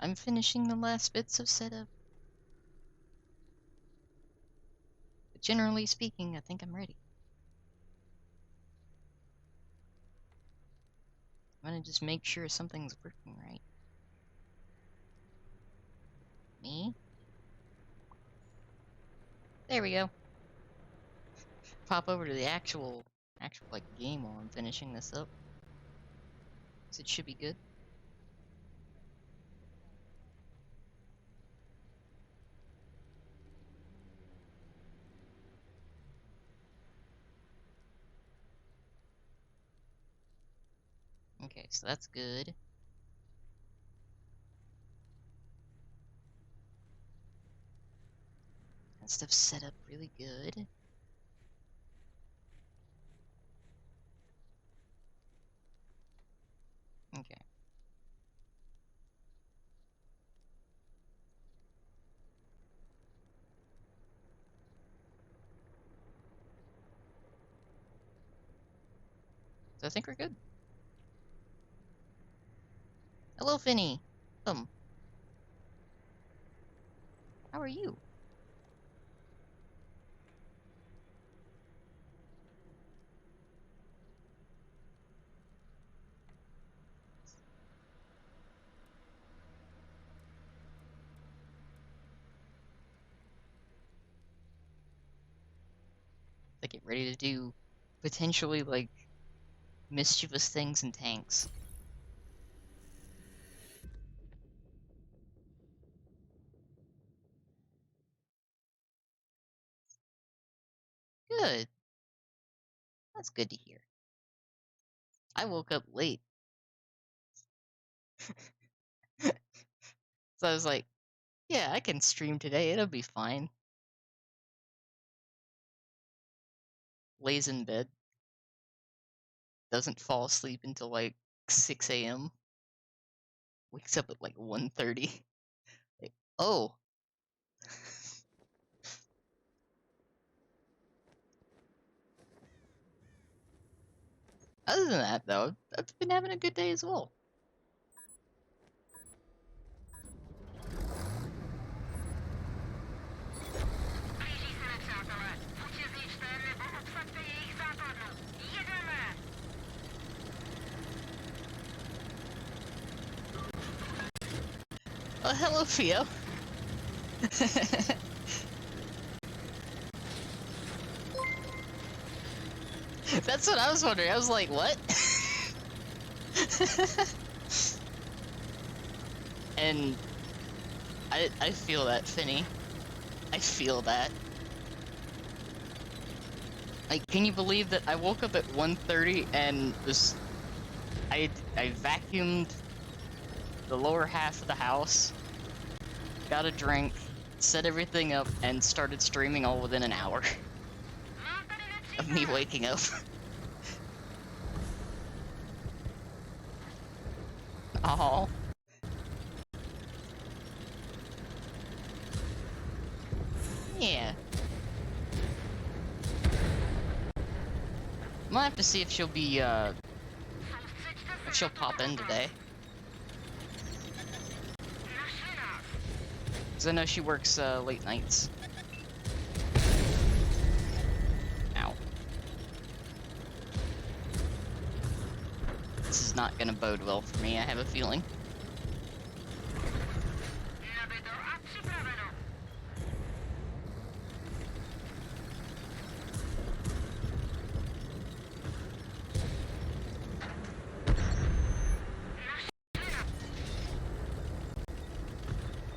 I'm finishing the last bits of setup. But generally speaking, I think I'm ready. I'm gonna just make sure something's working right. Me? There we go. Pop over to the actual like game while I'm finishing this up. So it should be good. Okay, so that's good. That stuff's set up really good. Okay. So I think we're good. Hello, Finny. How are you? I get ready to do potentially like mischievous things in tanks. Good. That's good to hear. I woke up late. So I was like, yeah, I can stream today. It'll be fine. Lays in bed. Doesn't fall asleep until like 6 a.m. Wakes up at like 1:30. Like, oh. Other than that, though, I've been having a good day as well. Oh, hello, Theo. That's what I was wondering. I was like, what? And I feel that, Finny. I feel that. Like, can you believe that I woke up at 1:30 and I vacuumed the lower half of the house, got a drink, set everything up, and started streaming all within an hour of me waking up. Oh. Yeah. I'm gonna have to see if she'll be, if she'll pop in today. Because I know she works, late nights. Ow. This is not gonna bode well for me, I have a feeling.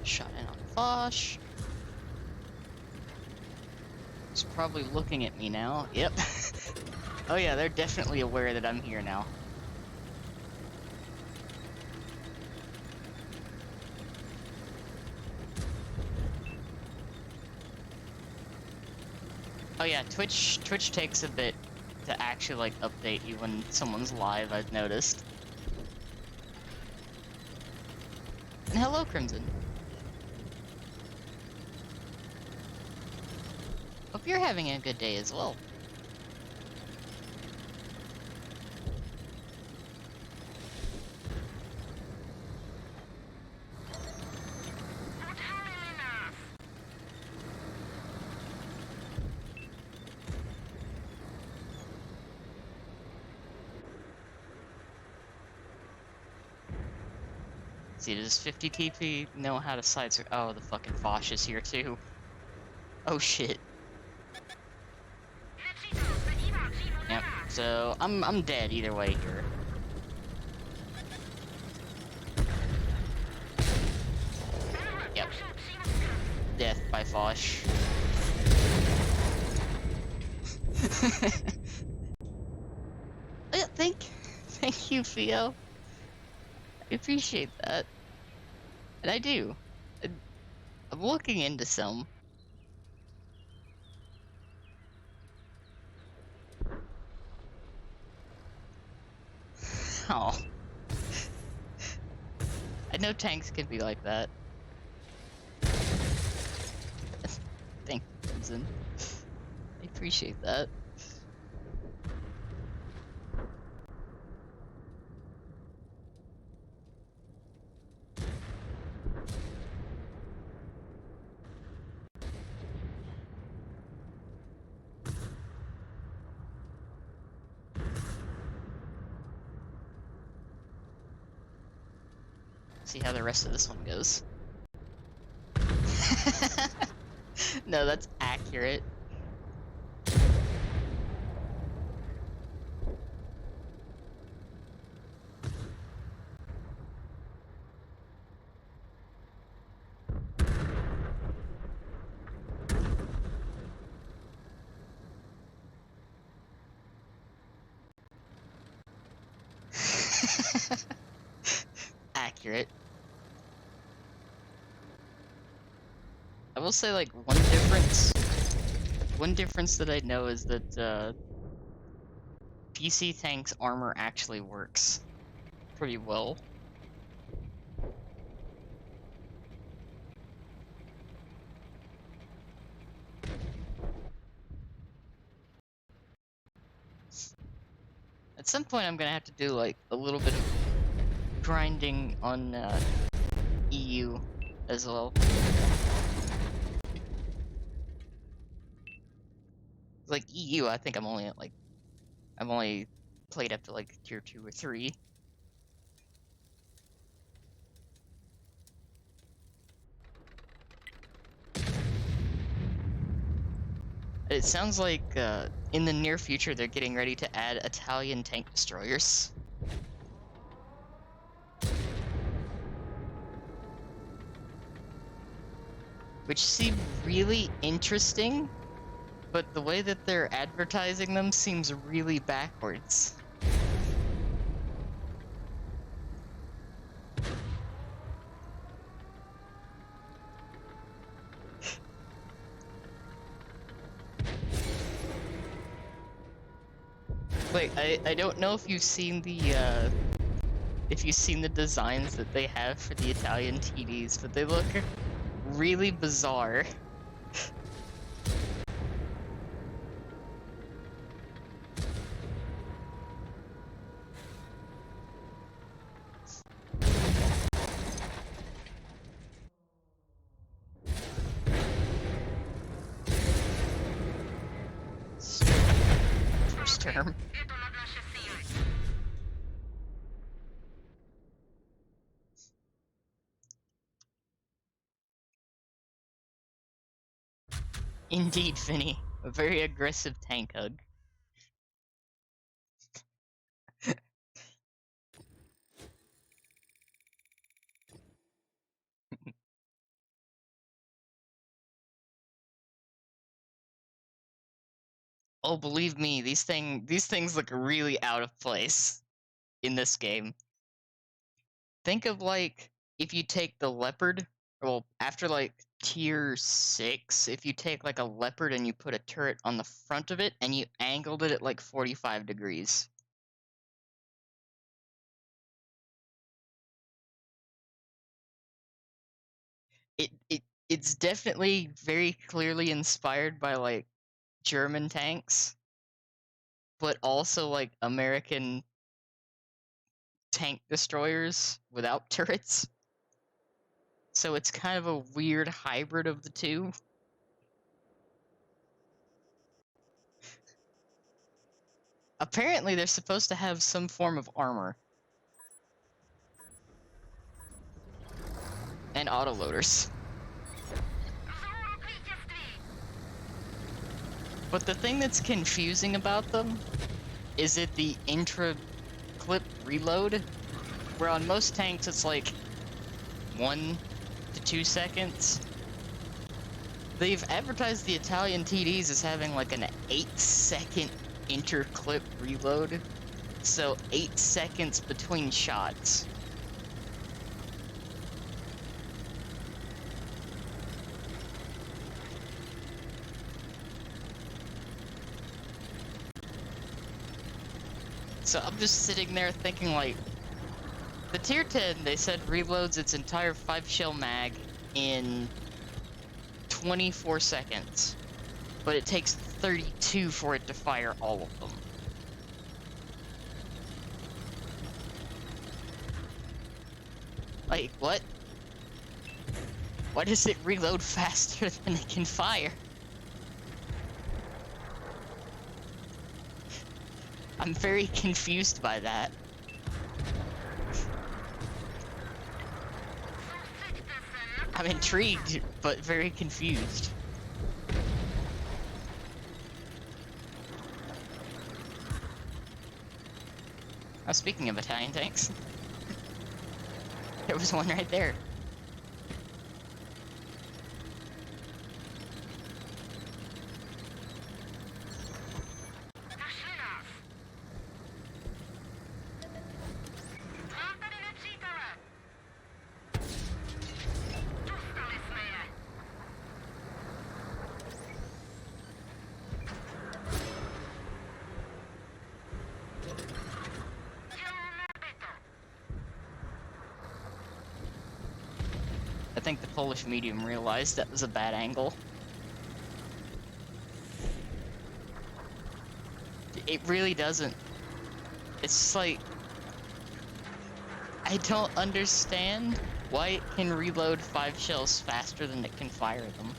Shot in on Fosh. He's probably looking at me now. Yep. Oh yeah, they're definitely aware that I'm here now. Oh yeah, Twitch takes a bit to actually like update you when someone's live, I've noticed. And hello, Crimson. Hope you're having a good day as well. see, does 50 TP know how to side... Oh, the fucking Foch is here too. Oh shit. Yep, so I'm dead either way here. Yep. Death by Foch. Yeah, thank you, Theo. I appreciate that. And I do. I'm looking into some. Oh. I know tanks can be like that. Thank you, Benson. I appreciate that. See how the rest of this one goes. No, that's accurate. Accurate. I will say, like, one difference that I know is that PC tanks armor actually works pretty well. At some point I'm gonna have to do like a little bit of grinding on EU as well. Like EU, I think I'm only at like I've only played up to like tier 2 or 3. It sounds like in the near future they're getting ready to add Italian tank destroyers. Which seem really interesting, but the way that they're advertising them seems really backwards. Wait, I don't know if you've seen the designs that they have for the Italian TDs, but they look really bizarre. First term. Indeed, Finny. A very aggressive tank hug. Oh, believe me, these things look really out of place in this game. Think of like if you take the Leopard, well, after like tier 6, if you take like a Leopard and you put a turret on the front of it and you angled it at like 45 degrees. It's definitely very clearly inspired by like German tanks, but also like American tank destroyers without turrets. So it's kind of a weird hybrid of the two. Apparently they're supposed to have some form of armor. And autoloaders. But the thing that's confusing about them is it the intra-clip reload, where on most tanks it's like 1 to 2 seconds. They've advertised the Italian TDs as having like an 8-second inter-clip reload, so 8 seconds between shots. So I'm just sitting there thinking, like, the tier 10, they said reloads its entire 5-shell mag in 24 seconds, but it takes 32 for it to fire all of them. Like, what? Why does it reload faster than it can fire? I'm very confused by that. I'm intrigued, but very confused. Oh, speaking of Italian tanks, there was one right there. I think the Polish medium realized that was a bad angle. It really doesn't. It's just like, I don't understand why it can reload 5 shells faster than it can fire them.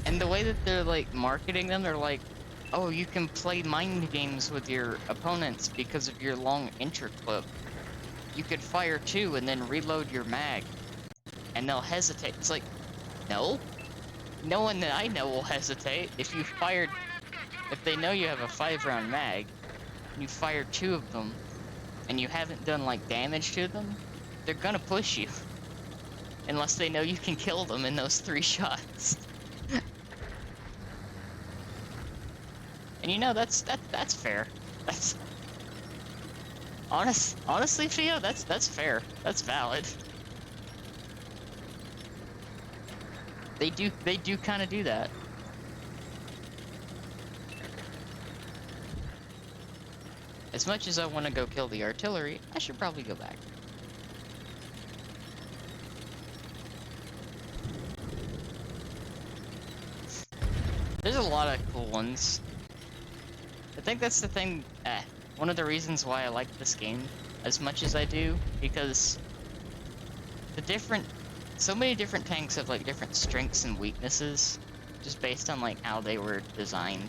And the way that they're like marketing them, they're like, oh, you can play mind games with your opponents because of your long interclip. You could fire 2 and then reload your mag, and they'll hesitate. It's like, no. No one that I know will hesitate. If they know you have a 5-round mag, and you fire 2 of them, and you haven't done like damage to them, they're gonna push you. Unless they know you can kill them in those 3 shots. And you know, that's fair. That's honestly, Fio, that's fair. That's valid. They do kind of do that. As much as I want to go kill the artillery, I should probably go back. There's a lot of cool ones. I think that's the thing, one of the reasons why I like this game as much as I do, because so many different tanks have like different strengths and weaknesses, just based on like how they were designed.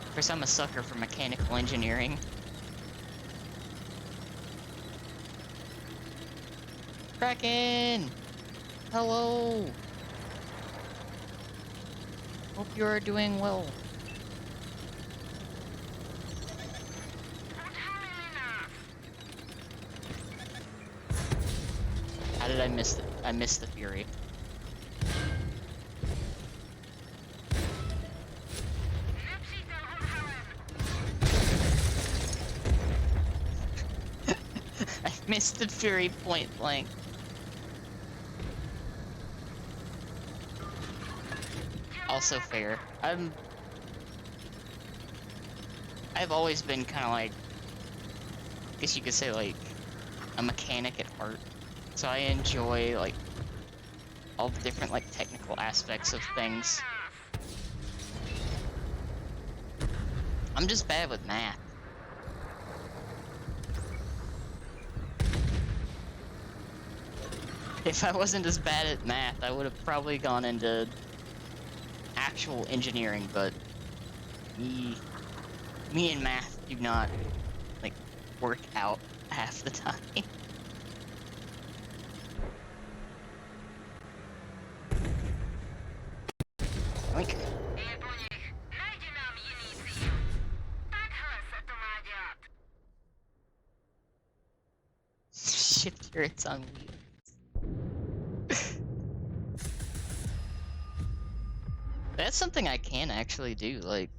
Of course, I'm a sucker for mechanical engineering. Kraken! Hello! Hope you are doing well. How did I miss it? I missed the Fury. I missed the Fury point blank. Also fair. I've always been kind of like, I guess you could say like, a mechanic at heart. So I enjoy like all the different like technical aspects of things. I'm just bad with math. If I wasn't as bad at math, I would have probably gone into actual engineering, but me and math do not, like, work out half the time. Like, ship turrets on wheels. That's something I can actually do, like,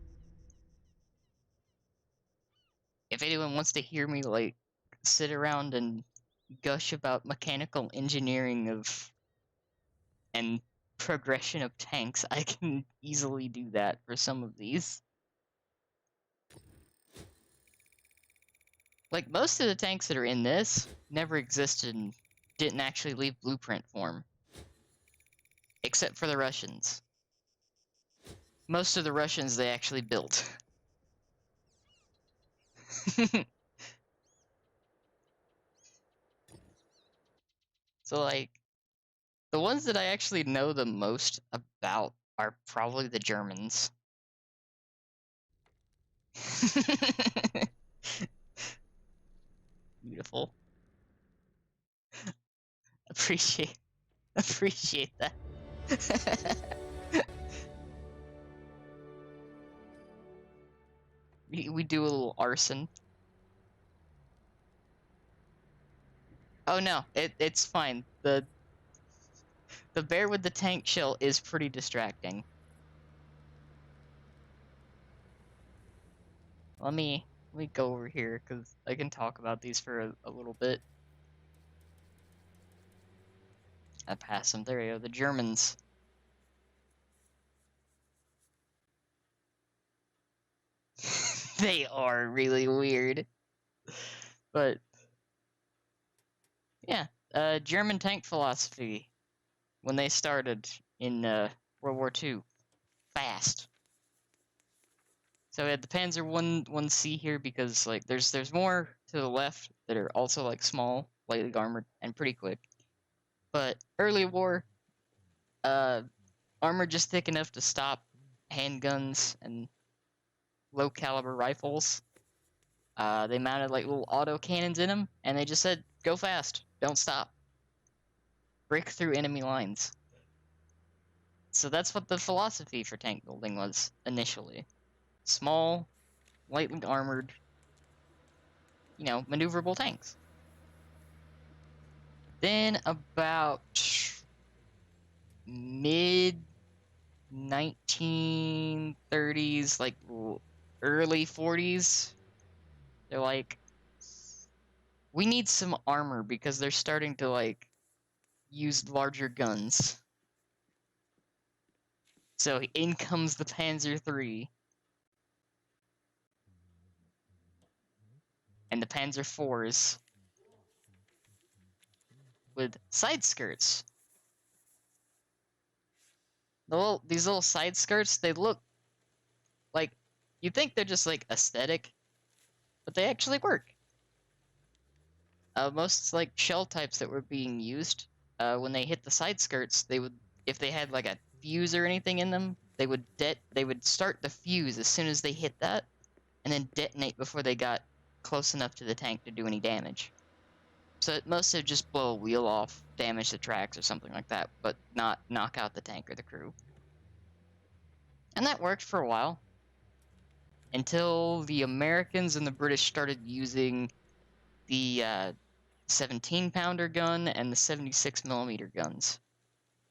if anyone wants to hear me, like, sit around and gush about mechanical engineering of and progression of tanks, I can easily do that for some of these. Like, most of the tanks that are in this never existed and didn't actually leave blueprint form. Except for the Russians. Most of the Russians they actually built. So, like, the ones that I actually know the most about are probably the Germans. Beautiful. Appreciate that. we do a little arson. Oh no, it's fine. The bear with the tank shell is pretty distracting. Let me go over here because I can talk about these for a little bit. I passed them. There you go. The Germans. They are really weird. But yeah, German tank philosophy when they started in World War II. Fast. So we had the Panzer 1C here because like there's more to the left that are also like small, lightly armored, and pretty quick. But early war, armor just thick enough to stop handguns and low caliber rifles. They mounted like little auto cannons in them, and they just said, "Go fast, don't stop, break through enemy lines." So that's what the philosophy for tank building was initially: small, lightly armored, maneuverable tanks. Then about mid 1930s, like early 40s, they're like, we need some armor because they're starting to like use larger guns. So in comes the Panzer III and the Panzer IVs with side skirts. These little side skirts, they look like, you think they're just like aesthetic, but they actually work. Most like shell types that were being used, when they hit the side skirts, they would, if they had like a fuse or anything in them, they would start the fuse as soon as they hit that, and then detonate before they got close enough to the tank to do any damage. So most would just blow a wheel off, damage the tracks or something like that, but not knock out the tank or the crew. And that worked for a while, until the Americans and the British started using the 17-pounder gun and the 76mm guns,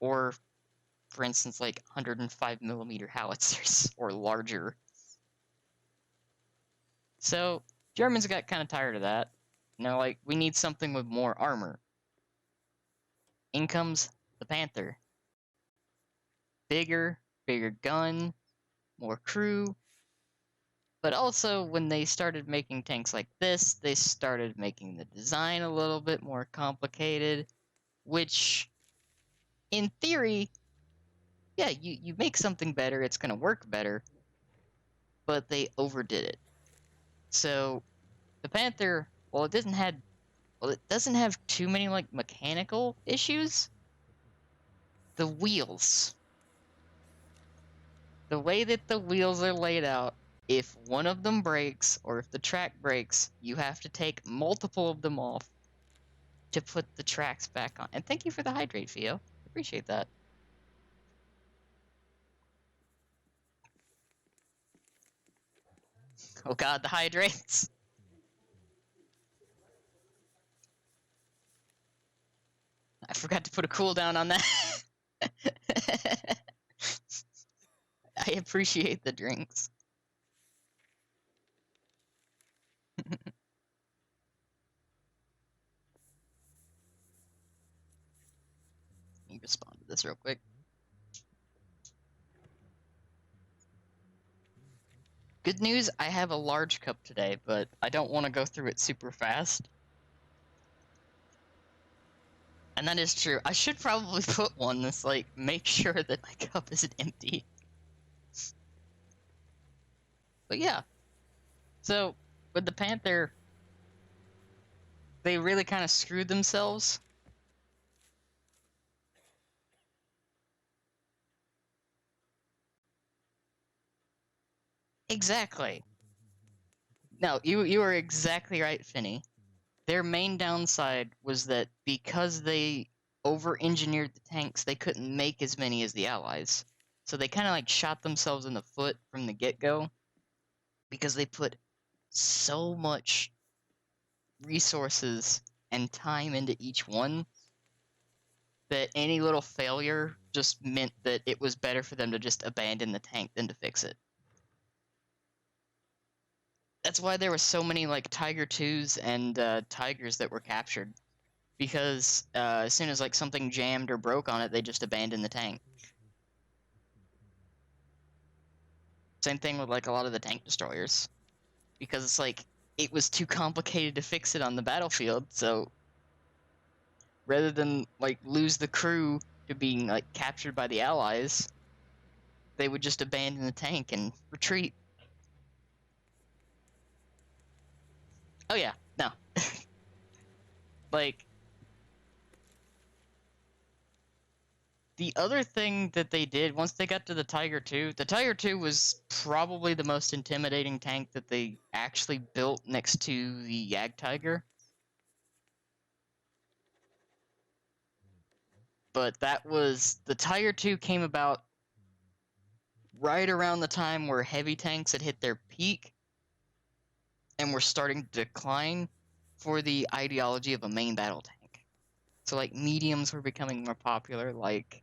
or for instance like 105mm howitzers or larger. So Germans got kind of tired of that, and they're like, we need something with more armor. In comes the Panther. Bigger gun, more crew. But also, when they started making tanks like this, they started making the design a little bit more complicated, which, in theory, yeah, you make something better, it's going to work better, but they overdid it. So, the Panther, well, it didn't have well, it doesn't have too many, like, mechanical issues. The wheels. The way that the wheels are laid out, if one of them breaks, or if the track breaks, you have to take multiple of them off to put the tracks back on. And thank you for the hydrate, Theo. Appreciate that. Oh god, the hydrates! I forgot to put a cooldown on that. I appreciate the drinks. Let me respond to this real quick. Good news, I have a large cup today, but I don't want to go through it super fast. And that is true. I should probably put one that's like, make sure that my cup isn't empty. But yeah. So, with the Panther, they really kind of screwed themselves. Exactly. No, you are exactly right, Finney. Their main downside was that because they over-engineered the tanks, they couldn't make as many as the Allies. So they kind of like shot themselves in the foot from the get-go because they put so much resources and time into each one that any little failure just meant that it was better for them to just abandon the tank than to fix it. That's why there were so many like Tiger 2s and Tigers that were captured, because as soon as like something jammed or broke on it, they just abandoned the tank. Same thing with like a lot of the tank destroyers, because it's like it was too complicated to fix it on the battlefield, so rather than like lose the crew to being like captured by the Allies, they would just abandon the tank and retreat. Oh yeah, no. Like, the other thing that they did once they got to the Tiger 2, the Tiger 2 was probably the most intimidating tank that they actually built next to the Yag Tiger. But that was, the Tiger 2 came about right around the time where heavy tanks had hit their peak and were starting to decline for the ideology of a main battle tank. So like mediums were becoming more popular, like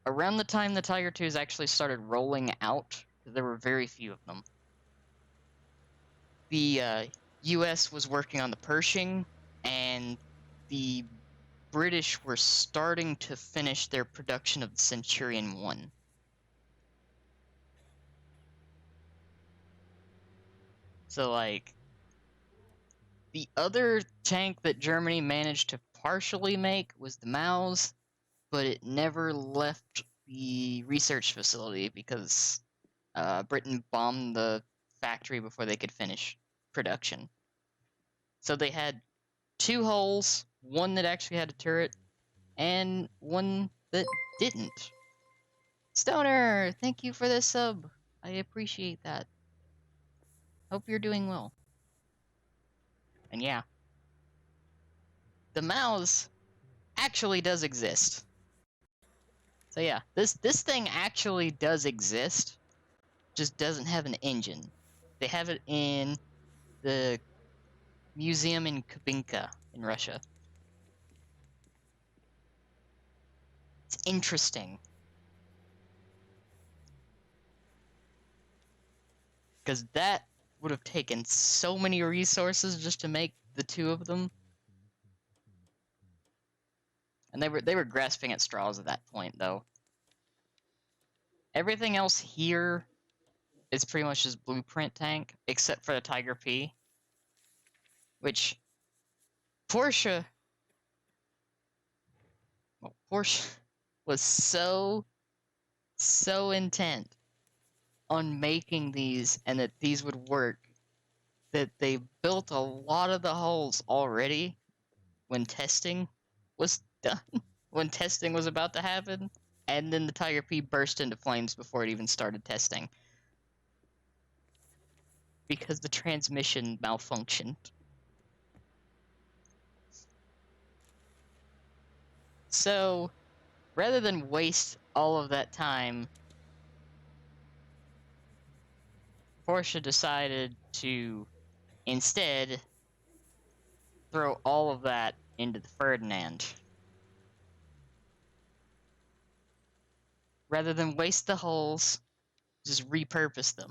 around the time the Tiger 2s actually started rolling out, there were very few of them. The US was working on the Pershing, and the British were starting to finish their production of the Centurion 1. So, like, the other tank that Germany managed to partially make was the Maus, but it never left the research facility because Britain bombed the factory before they could finish production. So they had two hulls, one that actually had a turret, and one that didn't. Stoner, thank you for the sub. I appreciate that. Hope you're doing well. And yeah, the Maus actually does exist. So yeah, this thing actually does exist, just doesn't have an engine. They have it in the museum in Kubinka in Russia. It's interesting. Because that would have taken so many resources just to make the two of them. And they were grasping at straws at that point, though. Everything else here is pretty much just blueprint tank, except for the Tiger P, which Porsche was so intent on making these and that these would work that they built a lot of the hulls already when testing was done, when testing was about to happen, and then the Tiger P burst into flames before it even started testing. Because the transmission malfunctioned. So, rather than waste all of that time, Porsche decided to instead throw all of that into the Ferdinand. Rather than waste the hulls, just repurpose them.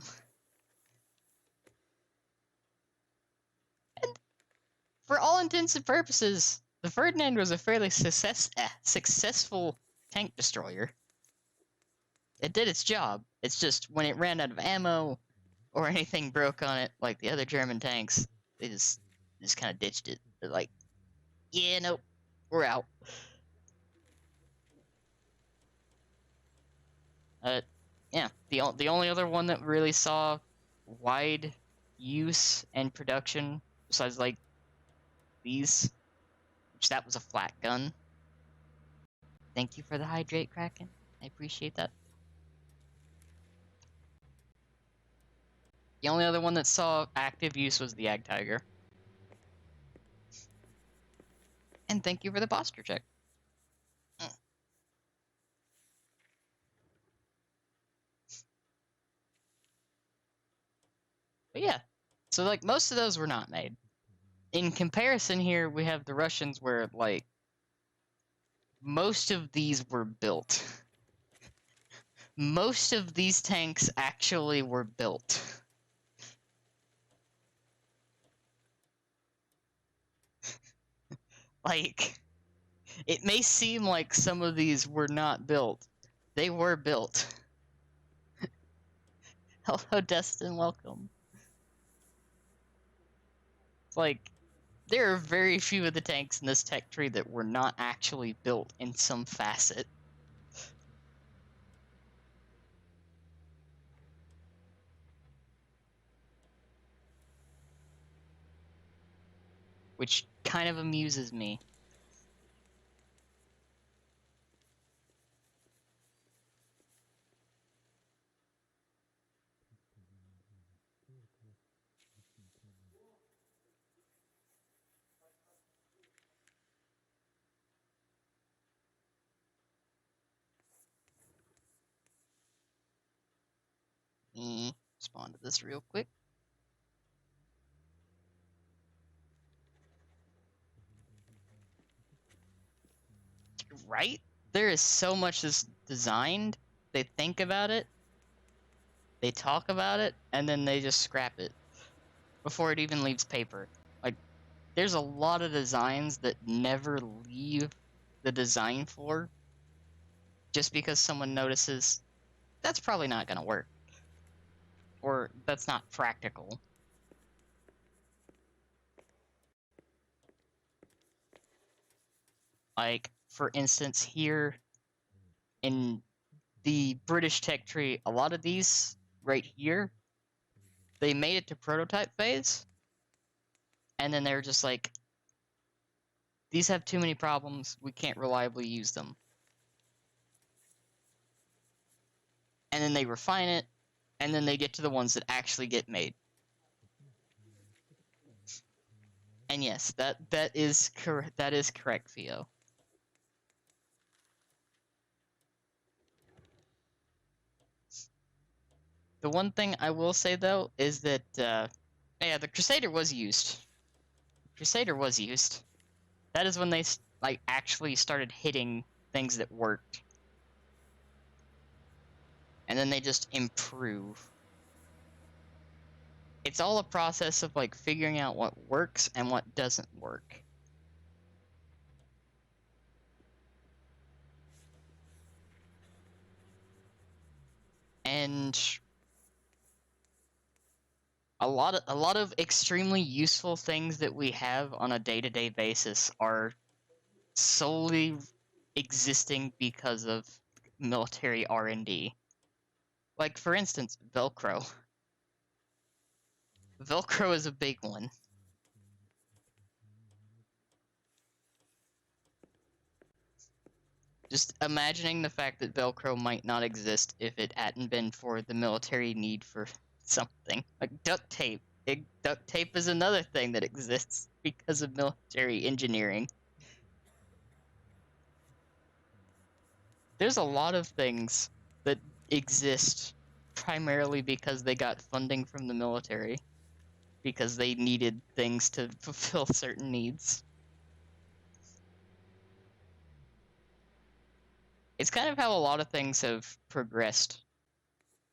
And for all intents and purposes, the Ferdinand was a fairly successful tank destroyer. It did its job. It's just when it ran out of ammo or anything broke on it, like the other German tanks, they just kind of ditched it. They're like, yeah, nope, we're out. Yeah, the only other one that really saw wide use and production, besides like these, which that was a flat gun. Thank you for the hydrate, Kraken. I appreciate that. The only other one that saw active use was the Ag Tiger. And thank you for the posture check. But yeah, so like most of those were not made. In comparison here, we have the Russians where like most of these were built. Most of these tanks actually were built. Like, it may seem like some of these were not built. They were built. Hello, Destin, welcome. It's like, there are very few of the tanks in this tech tree that were not actually built in some facet. Which kind of amuses me. Respond to this real quick. Right? There is so much that's designed. They think about it, they talk about it, and then they just scrap it before it even leaves paper. Like, there's a lot of designs that never leave the design floor just because someone notices that's probably not going to work. Or that's not practical. Like, for instance, here in the British tech tree, a lot of these right here, they made it to prototype phase, and then they're just like, these have too many problems, we can't reliably use them. And then they refine it, and then they get to the ones that actually get made. And yes, that is correct. That is correct, Theo. The one thing I will say though is that yeah, the Crusader was used. Crusader was used. That is when they like actually started hitting things that worked, and then they just improve. It's all a process of like figuring out what works and what doesn't work. And a lot of extremely useful things that we have on a day-to-day basis are solely existing because of military R&D. Like, for instance, Velcro. Velcro is a big one. Just imagining the fact that Velcro might not exist if it hadn't been for the military need for something. Like duct tape. Duct tape is another thing that exists because of military engineering. There's a lot of things that exist primarily because they got funding from the military, because they needed things to fulfill certain needs. It's kind of how a lot of things have progressed.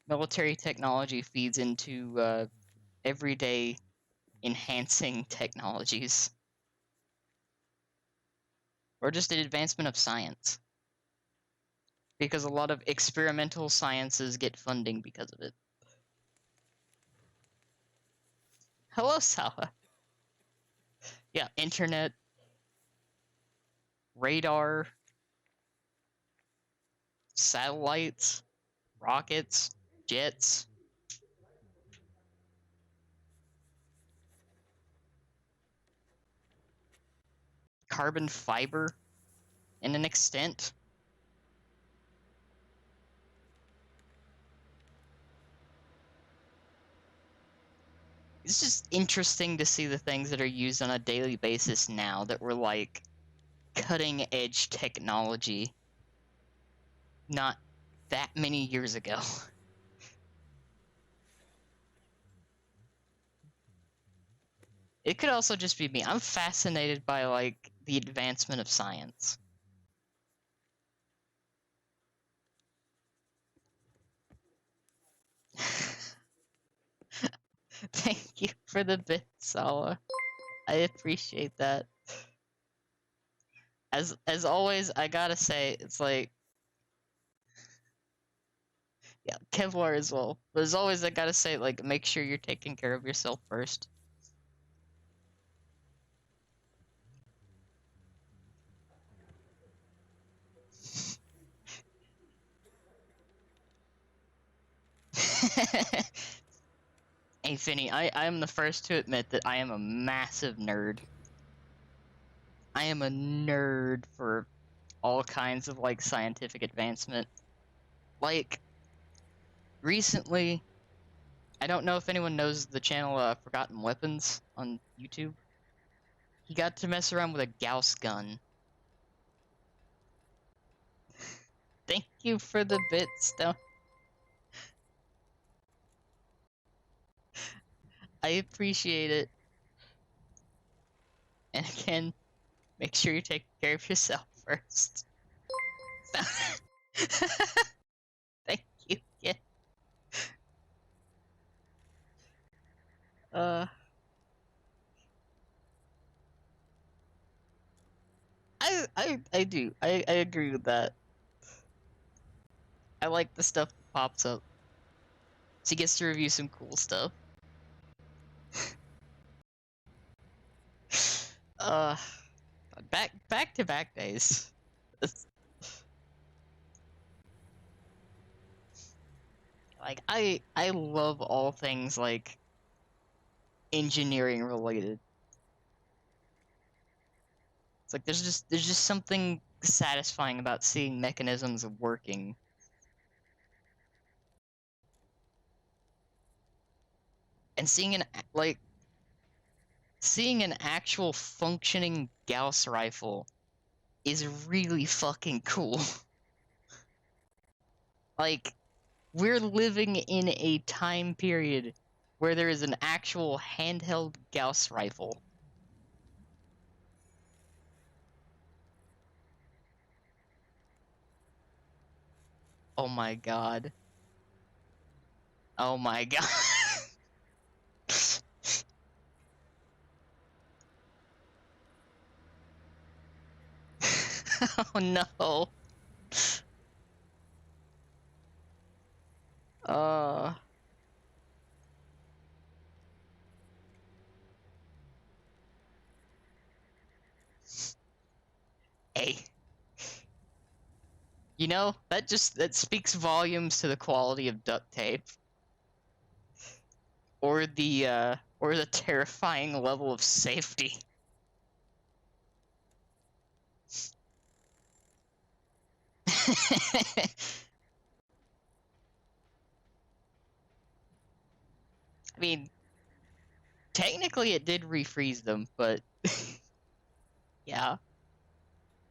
Military technology feeds into everyday enhancing technologies, or just an advancement of science. Because a lot of experimental sciences get funding because of it. Hello, Sawa. Yeah, internet, radar, satellites, rockets, jets, carbon fiber, in an extent. It's just interesting to see the things that are used on a daily basis now that were like cutting edge technology not that many years ago. It could also just be me. I'm fascinated by like the advancement of science. Thank you for the bit, Sawa. I appreciate that. As always, I gotta say, it's like, yeah, Kevlar as well. But as always, I gotta say, like, make sure you're taking care of yourself first. Hey, Finny, I am the first to admit that I am a massive nerd. I am a nerd for all kinds of, like, scientific advancement. Like, recently, I don't know if anyone knows the channel Forgotten Weapons on YouTube. He got to mess around with a Gauss gun. Thank you for the bit, Stone. I appreciate it. And again, make sure you take care of yourself first. Thank you. Yeah. Uh, I do. I agree with that. I like the stuff that pops up. She gets to review some cool stuff. Uh, back to back days. Like I love all things like engineering related. It's like there's just something satisfying about seeing mechanisms working. And seeing an actual functioning Gauss rifle is really fucking cool. Like, we're living in a time period where there is an actual handheld Gauss rifle. Oh my god. Oh my god. Oh no. Uh. Hey. You know, that speaks volumes to the quality of duct tape. Or the terrifying level of safety. I mean, technically it did refreeze them, but yeah.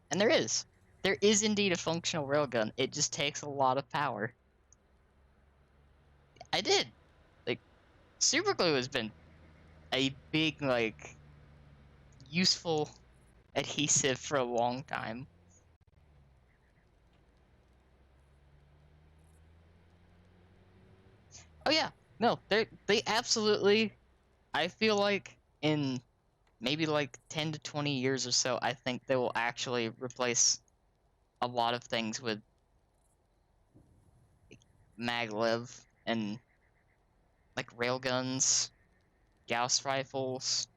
And there is. There is indeed a functional railgun. It just takes a lot of power. I did. Like, superglue has been a big, like, useful adhesive for a long time. Oh yeah, no, they absolutely. I feel like in maybe like 10 to 20 years or so, I think they will actually replace a lot of things with maglev and like railguns, Gauss rifles.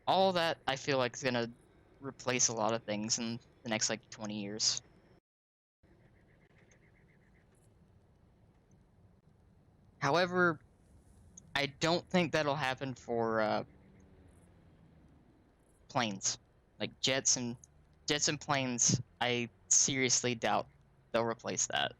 All that I feel like is gonna replace a lot of things in the next like 20 years. However, I don't think that'll happen for planes, like jets and planes. I seriously doubt they'll replace that.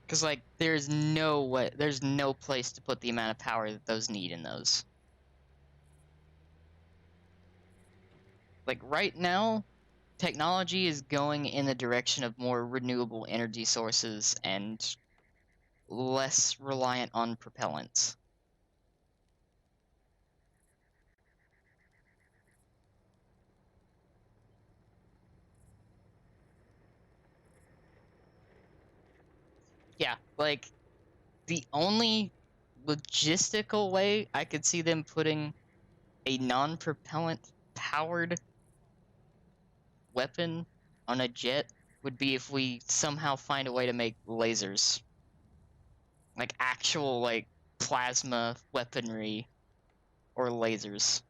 Because like there's no way, there's no place to put the amount of power that those need in those. Like right now, technology is going in the direction of more renewable energy sources and less reliant on propellants. Yeah, like the only logistical way I could see them putting a non-propellant powered weapon on a jet would be if we somehow find a way to make lasers. Like actual like plasma weaponry or lasers.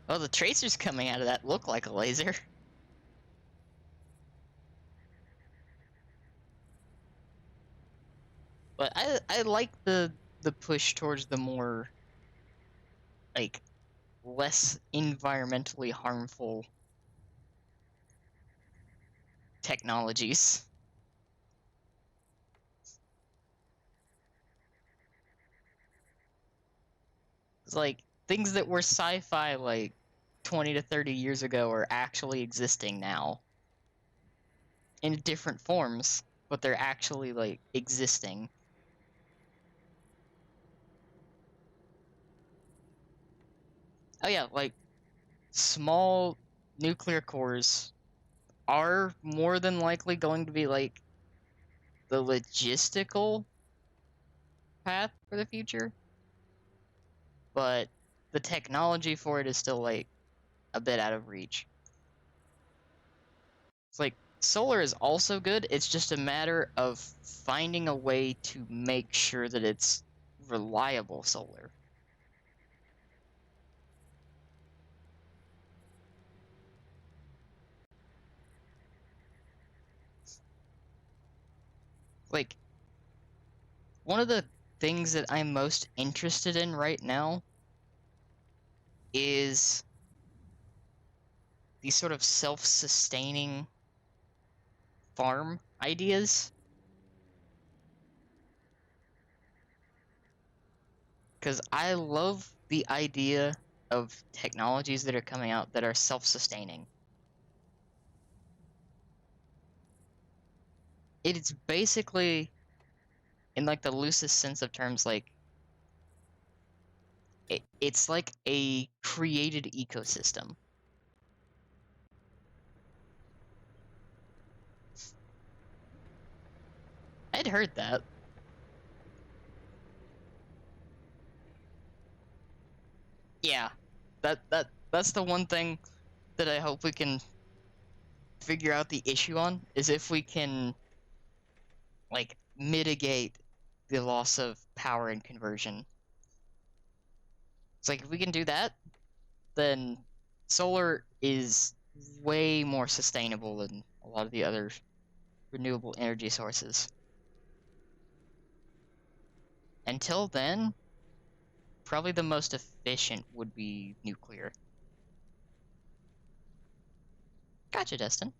Well, the tracers coming out of that look like a laser. But I like the push towards the more like less environmentally harmful technologies. It's like things that were sci-fi like 20 to 30 years ago are actually existing now in different forms, but they're actually like existing. Oh yeah, like small nuclear cores are more than likely going to be like the logistical path for the future, but the technology for it is still like a bit out of reach. It's like solar is also good, it's just a matter of finding a way to make sure that it's reliable solar. Like, one of the things that I'm most interested in right now is these sort of self-sustaining farm ideas. Because I love the idea of technologies that are coming out that are self-sustaining. It's basically, in like the loosest sense of terms, like it's like a created ecosystem. I'd heard that. Yeah, that's the one thing that I hope we can figure out the issue on is if we can like mitigate the loss of power and conversion. It's like if we can do that, then solar is way more sustainable than a lot of the other renewable energy sources. Until then, probably the most efficient would be nuclear. Gotcha, Dustin.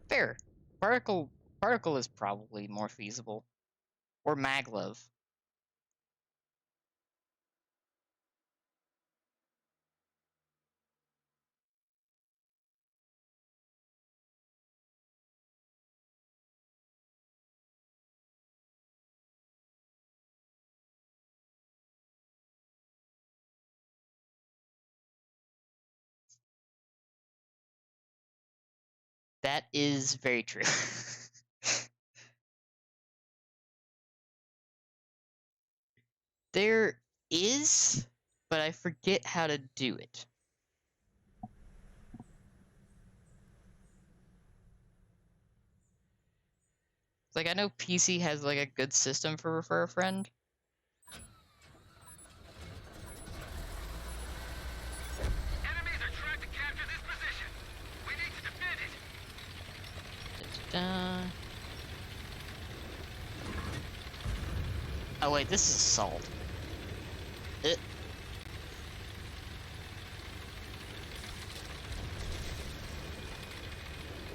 Fair. Particle is probably more feasible. Or maglev. That is very true. There is, but I forget how to do it. Like, I know PC has like a good system for refer a friend. Enemies are trying to capture this position. We need to defend it. Da-da-da. Oh wait, this is assault.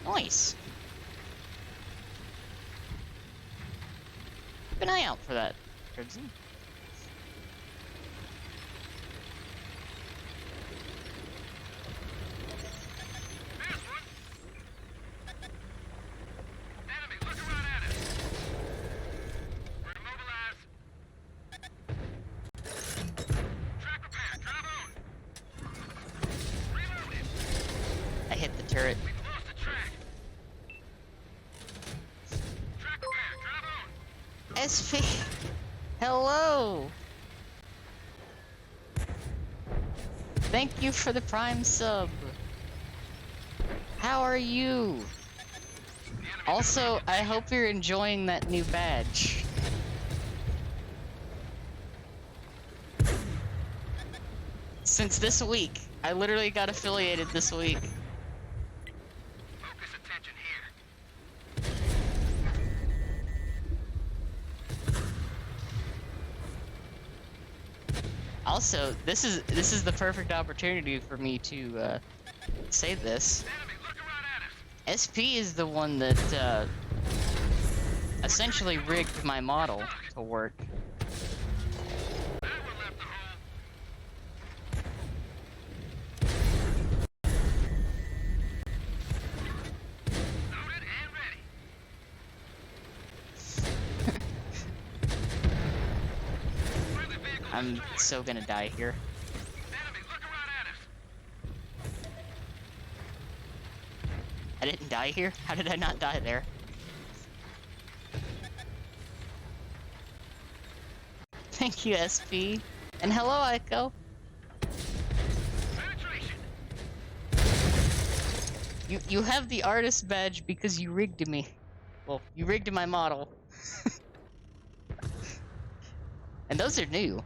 Nice. Keep an eye out for that, Crimson. There's one. Enemy, look around at us. We're immobilized. Track repair, drive on. Reloaded. I hit the turret. We've lost the track. Track repair, drive on. SP! Hello! Thank you for the Prime sub. How are you? Also, I hope you're enjoying that new badge. Since this week. I literally got affiliated this week. Focus attention here. Also, this is the perfect opportunity for me to say this. Enemy, look around at us. SP is the one that essentially rigged my model to work. That one left the hole. Loaded and ready. Friendly vehicle I'm destroyed. so gonna die here. Enemy, look around at us. I didn't die here? How did I not die there? Thank you, SP. And hello, Echo. Penetration. You have the artist badge because you rigged me. Well, you rigged my model. And those are new.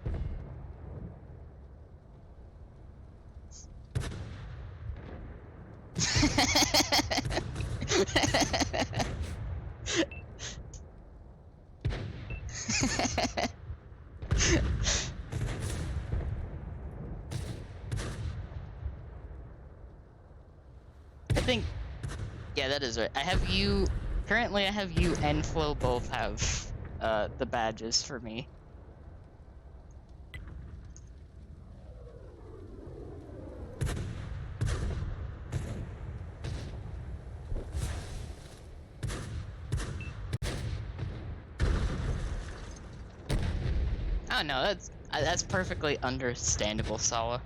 I think, yeah, that is right. Currently I have you and Flo both have, the badges for me. Oh no, that's perfectly understandable, Sawa.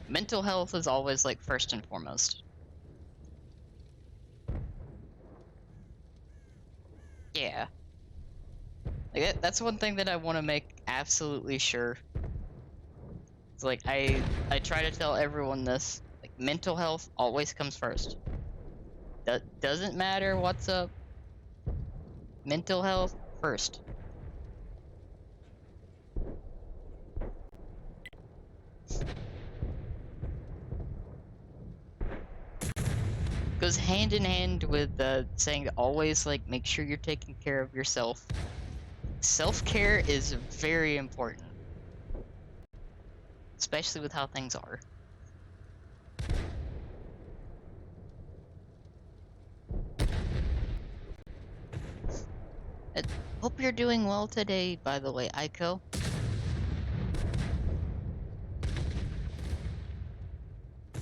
Mental health is always like first and foremost. Yeah. Like that's one thing that I want to make absolutely sure. It's It's like I try to tell everyone this. Like mental health always comes first. That doesn't matter what's up. Mental health first. Goes hand in hand with saying to always like make sure you're taking care of yourself. Self-care is very important, especially with how things are. I hope you're doing well today, by the way, Aiko.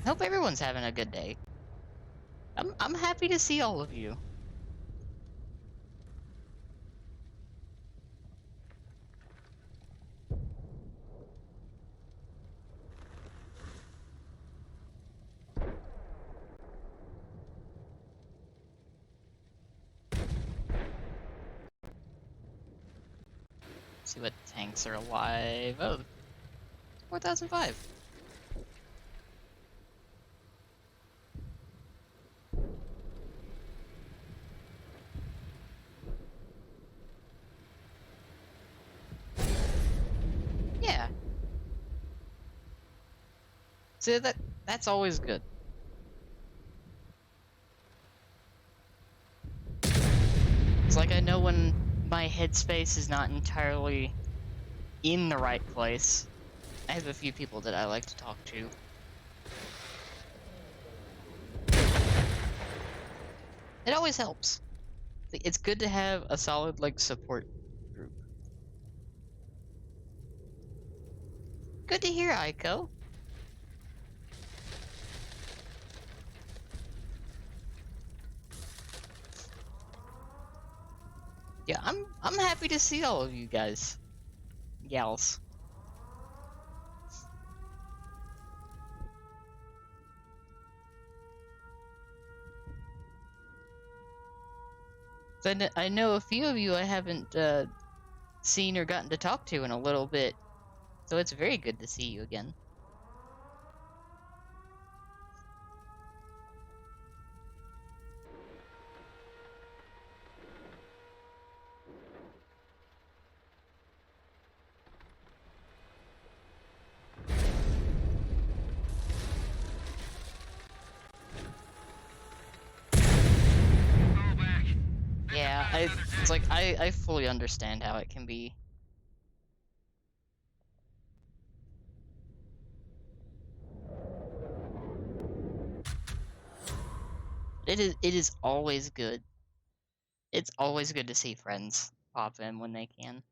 Hope everyone's having a good day. I'm happy to see all of you. See what tanks are alive. Oh, 4005. Yeah. See that's always good. It's like I know when my headspace is not entirely in the right place. I have a few people that I like to talk to. It always helps. It's good to have a solid like support group. Good to hear, Aiko. Yeah, I'm happy to see all of you guys. Gals. I know a few of you I haven't seen or gotten to talk to in a little bit, so it's very good to see you again. Fall back. Yeah, it's like I fully understand how it can be. It is always good. It's always good to see friends pop in when they can.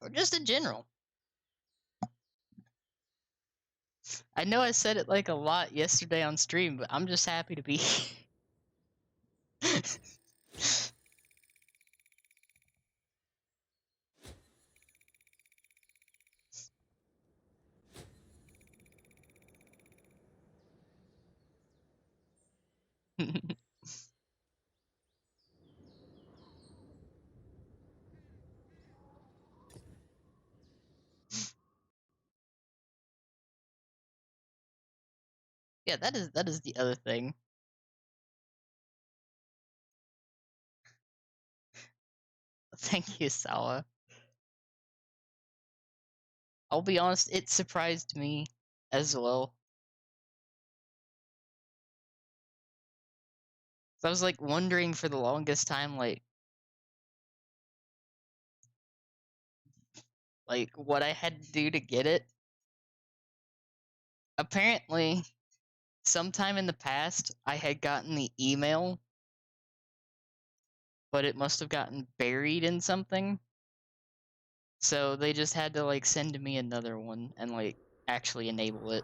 Or just in general. I know I said it like a lot yesterday on stream, but I'm just happy to be Yeah, that is the other thing. Thank you, Sawa. I'll be honest, it surprised me as well. So I was like wondering for the longest time, like what I had to do to get it. Apparently, sometime in the past, I had gotten the email, but it must have gotten buried in something. So they just had to like send me another one and like actually enable it.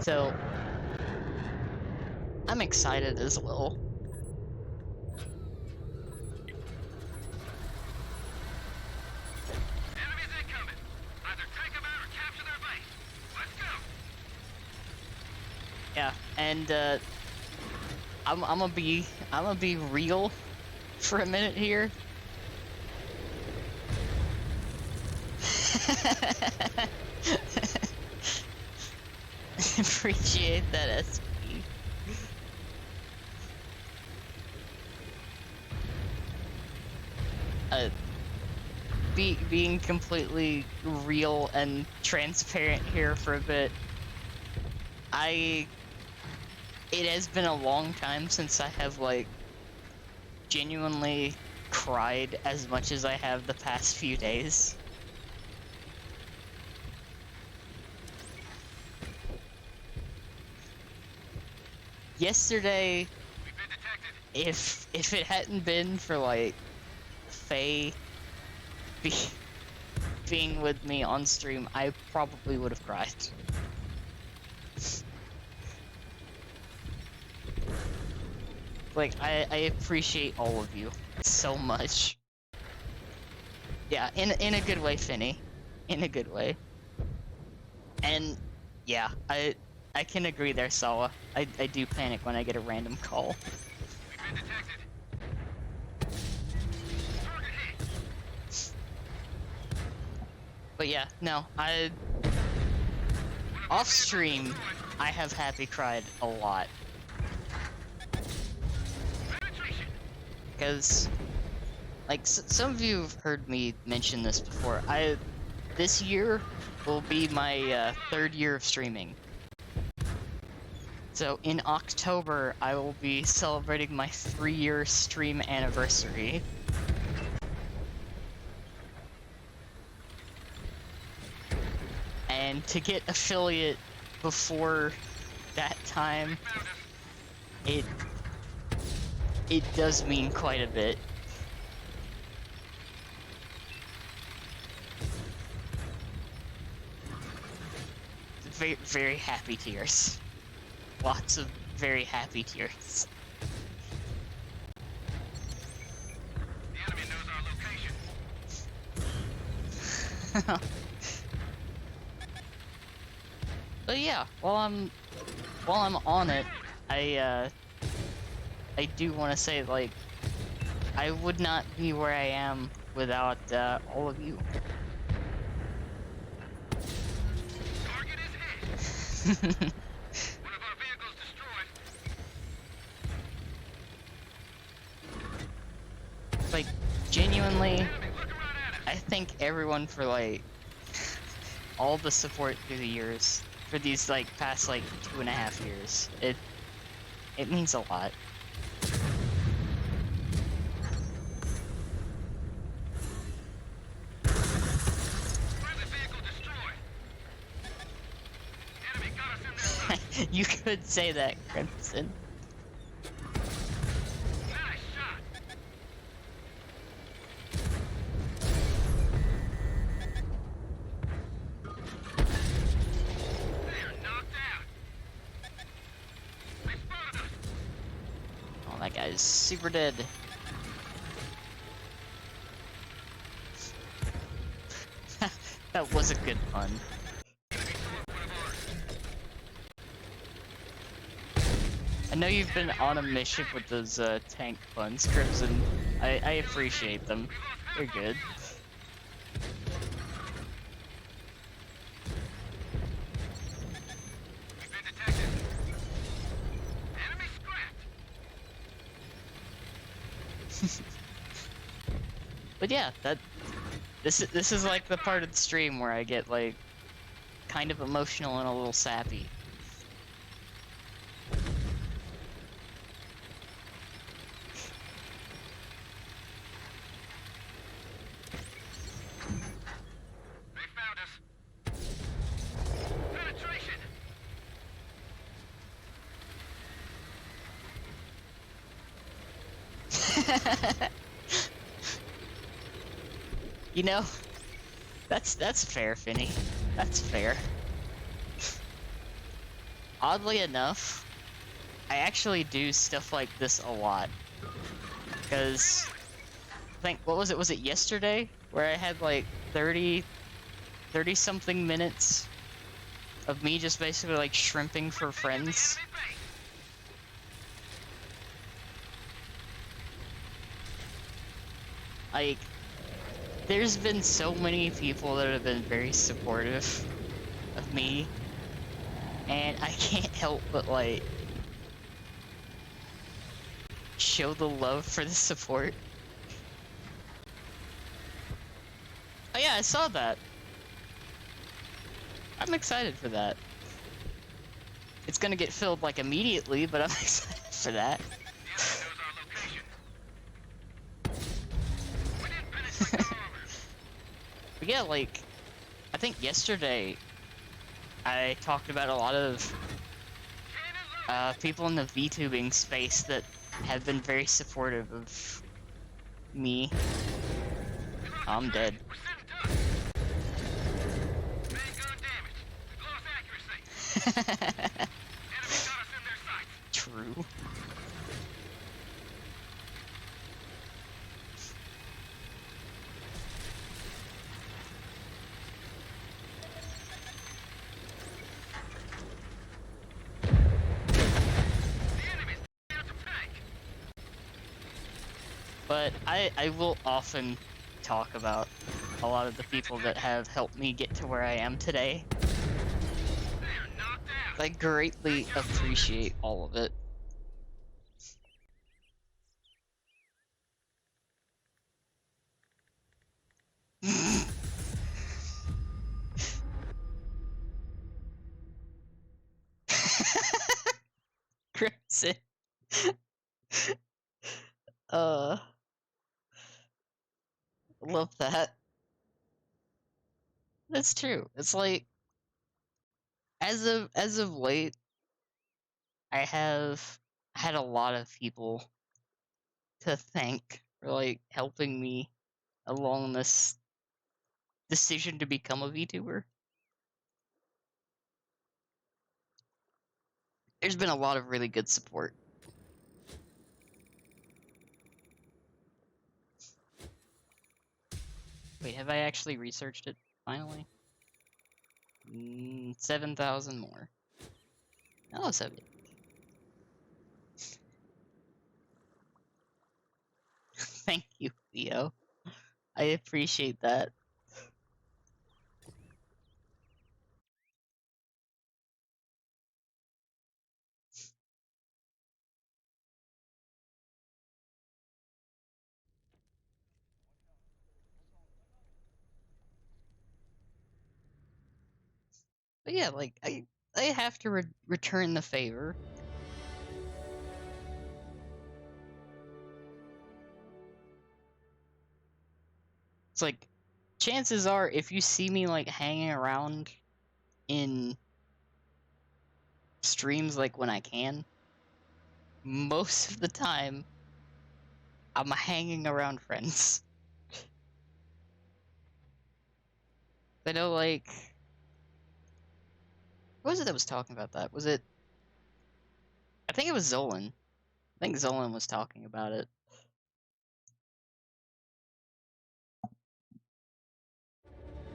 So I'm excited as well. Enemies incoming. Either take them out or capture their base. Let's go. Yeah, And I'm gonna be real for a minute here. Appreciate that, SP. Being completely real and transparent here for a bit. It has been a long time since I have, like, genuinely cried as much as I have the past few days. Yesterday, We've been detected. if it hadn't been for, like, Faye being with me on stream, I probably would have cried. Like, I appreciate all of you so much. Yeah, in a good way, Finny. In a good way. And yeah, I can agree there, Sawa. I do panic when I get a random call. We've been detected. Target hit. But yeah, no, off stream, I have happy cried a lot. Penetration. Because, like, some of you have heard me mention this before. This year will be my 3rd year of streaming. So in October, I will be celebrating my 3-year stream anniversary. And to get affiliate before that time, it does mean quite a bit. Very, very happy tears. Lots of very happy tears. The enemy knows our location. But yeah, while I'm on it, I do want to say, like, I would not be where I am without all of you. Target is hit. One of our vehicles destroyed. Like, genuinely, Enemy looking right at us. I thank everyone for, like, all the support through the years. For these, like, past, like, 2.5 years. It means a lot. Friendly vehicle destroyed. Enemy got us in their sight. You could say that, Crimson. Nice shot. They are knocked out. They spotted us. Oh, that guy's super dead. That was a good pun. Enemy saw one of ours. I know you've been on a mission with those tank puns, Crimson. I appreciate them. They're good. We've been detected. Enemy scrapped. But yeah, this is like the part of the stream where I get, like, kind of emotional and a little sappy. They found us. Penetration. You know, that's fair, Finny. That's fair. Oddly enough, I actually do stuff like this a lot. Because, I think, what was it? Was it yesterday? Where I had like 30 something minutes of me just basically like shrimping for friends. Enemy base. Like, there's been so many people that have been very supportive of me, and I can't help but, like, show the love for the support. Oh yeah, I saw that. I'm excited for that. It's gonna get filled, like, immediately, but I'm excited for that. The enemy knows our location. We didn't finish with your orders. But yeah, like, I think yesterday I talked about a lot of Cannon loaded. people in the VTubing space that have been very supportive of me. We lost I'm the dead. track. We're sitting ducks. Main gun damage. We lost accuracy. Enemy got us in their sights. True. The enemy's out to tank. But I will often talk about a lot of the people that have helped me get to where I am today. They are knocked out. I greatly appreciate all of it. Crimson. Uh, love that. That's true. It's like, as of late, I have had a lot of people to thank for, like, helping me along this decision to become a VTuber. There's been a lot of really good support. Wait, have I actually researched it finally? 7,000 more. Oh, 70. Thank you, Leo. I appreciate that. But yeah, like, I have to return the favor. It's like, chances are, if you see me, like, hanging around in streams, like, when I can, most of the time, I'm hanging around friends. I know, like, what was it that was talking about that? Was it? I think it was Zolan. I think Zolan was talking about it.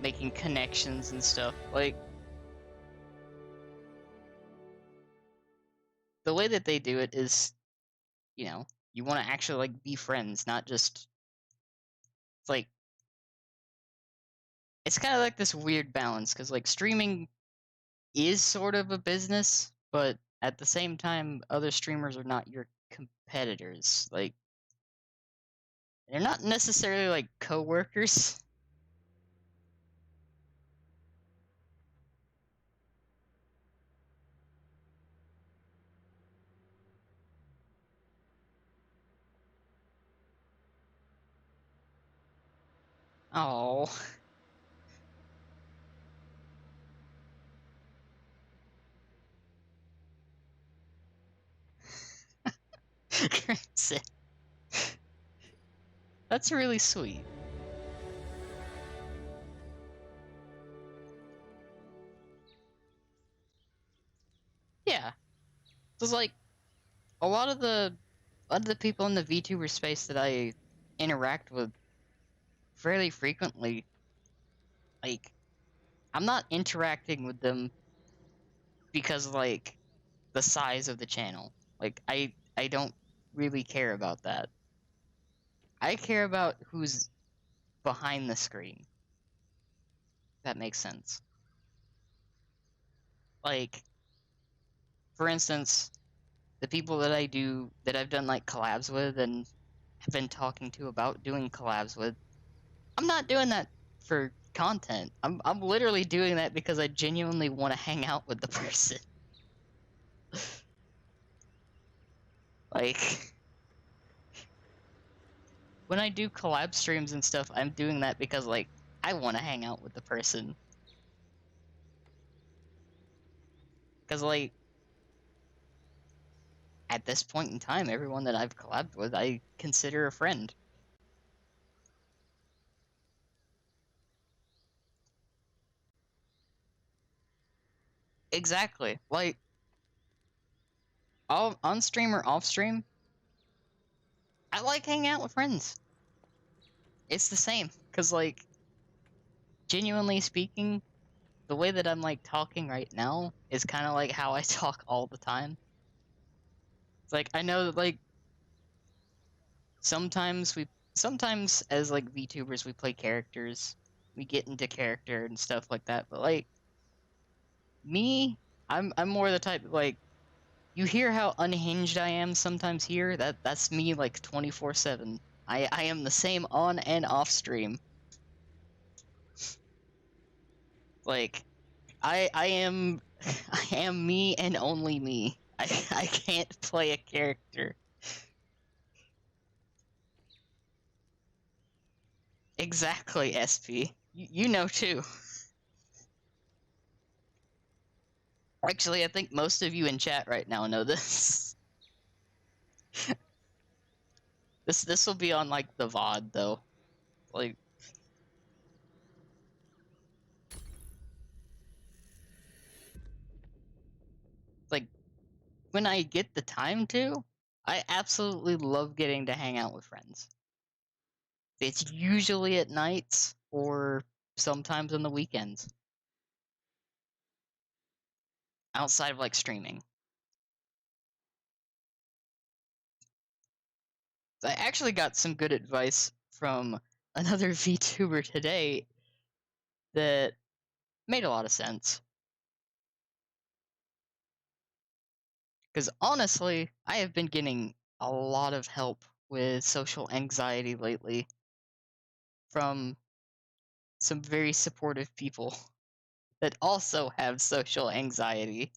Making connections and stuff. Like, the way that they do it is, you know, you want to actually, like, be friends, not just. It's like, it's kind of like this weird balance, because, like, streaming is sort of a business, but at the same time, other streamers are not your competitors. Like, they're not necessarily, like, co-workers. Oh. Crimson. That's really sweet. Yeah. It's like, a lot of the people in the VTuber space that I interact with fairly frequently, like, I'm not interacting with them because, like, the size of the channel. Like, I don't really care about that. I care about who's behind the screen. That makes sense. Like, for instance, the people that I've done like collabs with and have been talking to about doing collabs with, I'm not doing that for content. I'm literally doing that because I genuinely want to hang out with the person. Like, when I do collab streams and stuff, I'm doing that because, like, I want to hang out with the person. Because, like, at this point in time, everyone that I've collabed with, I consider a friend. Exactly. Like, all on stream or off stream, I like hanging out with friends. It's the same. Because, like, genuinely speaking, the way that I'm, like, talking right now is kind of like how I talk all the time. It's like, I know that, like, sometimes as, like, VTubers, we play characters. We get into character and stuff like that. But, like, me, I'm more the type, like, you hear how unhinged I am sometimes here? That's me, like, 24/7. I am the same on and off stream. Like, I am I am me and only me. I can't play a character. Exactly, SP. You know too. Actually, I think most of you in chat right now know this. This will be on, like, the VOD though. Like, when I get the time to, I absolutely love getting to hang out with friends. It's usually at nights or sometimes on the weekends. Outside of, like, streaming. I actually got some good advice from another VTuber today that made a lot of sense. Because honestly, I have been getting a lot of help with social anxiety lately from some very supportive people that also have social anxiety.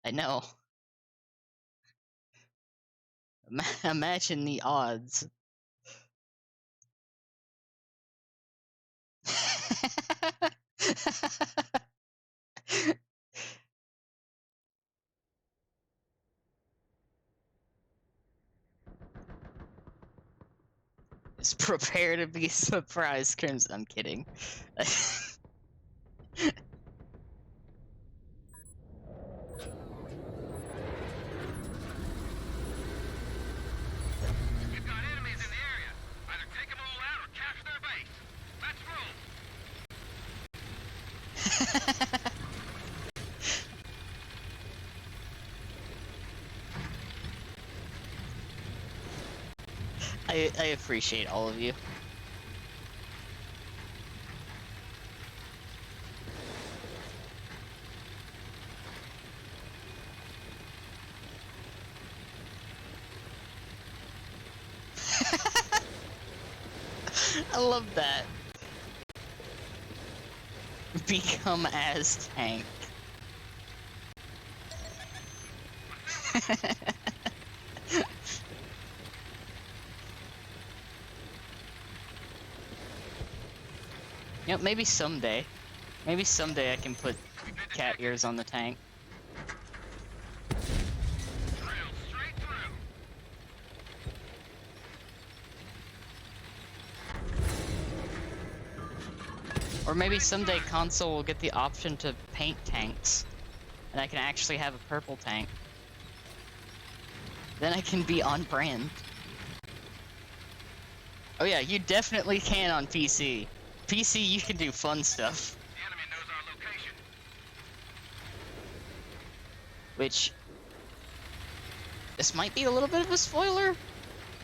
I know. Imagine the odds. Just prepare to be surprised, Crimson. I'm kidding. We've got enemies in the area. Either take them all out or capture their base. Let's roll. I appreciate all of you. I love that. Become as tank. You know, maybe someday I can put cat ears on the tank. Drill straight through. Or maybe someday console will get the option to paint tanks, and I can actually have a purple tank. Then I can be on brand. Oh yeah, you definitely can on PC. PC, you can do fun stuff. The enemy knows our location. Which, This might be a little bit of a spoiler,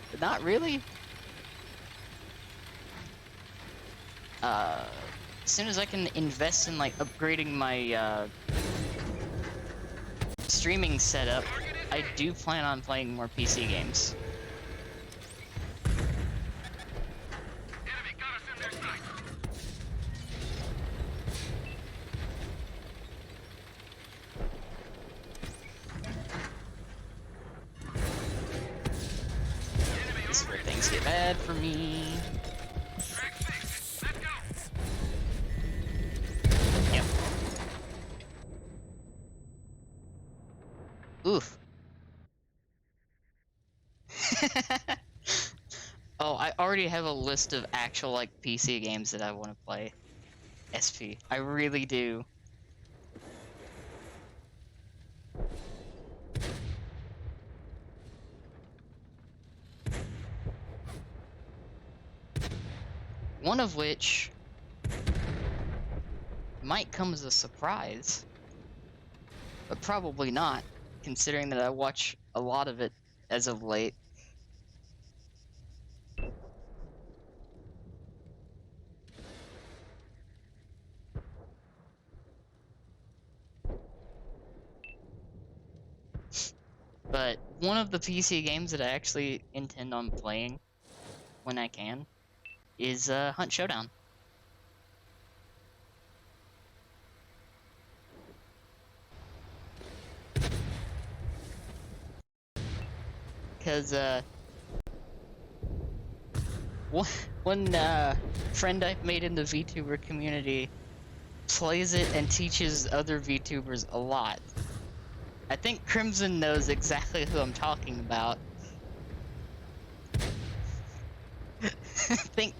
but not really. As soon as I can invest in, like, upgrading my, streaming setup, I do plan on playing more PC games. Enemy got us in their sights. This is where things get bad for me. Track 6. Let's go. Yep. Oof. Oh, I already have a list of actual, like, PC games that I want to play. SP. I really do. One of which might come as a surprise, but probably not, considering that I watch a lot of it as of late. But one of the PC games that I actually intend on playing when I can is Hunt Showdown. Because one friend I've made in the VTuber community plays it and teaches other VTubers a lot. I think Crimson knows exactly who I'm talking about. I think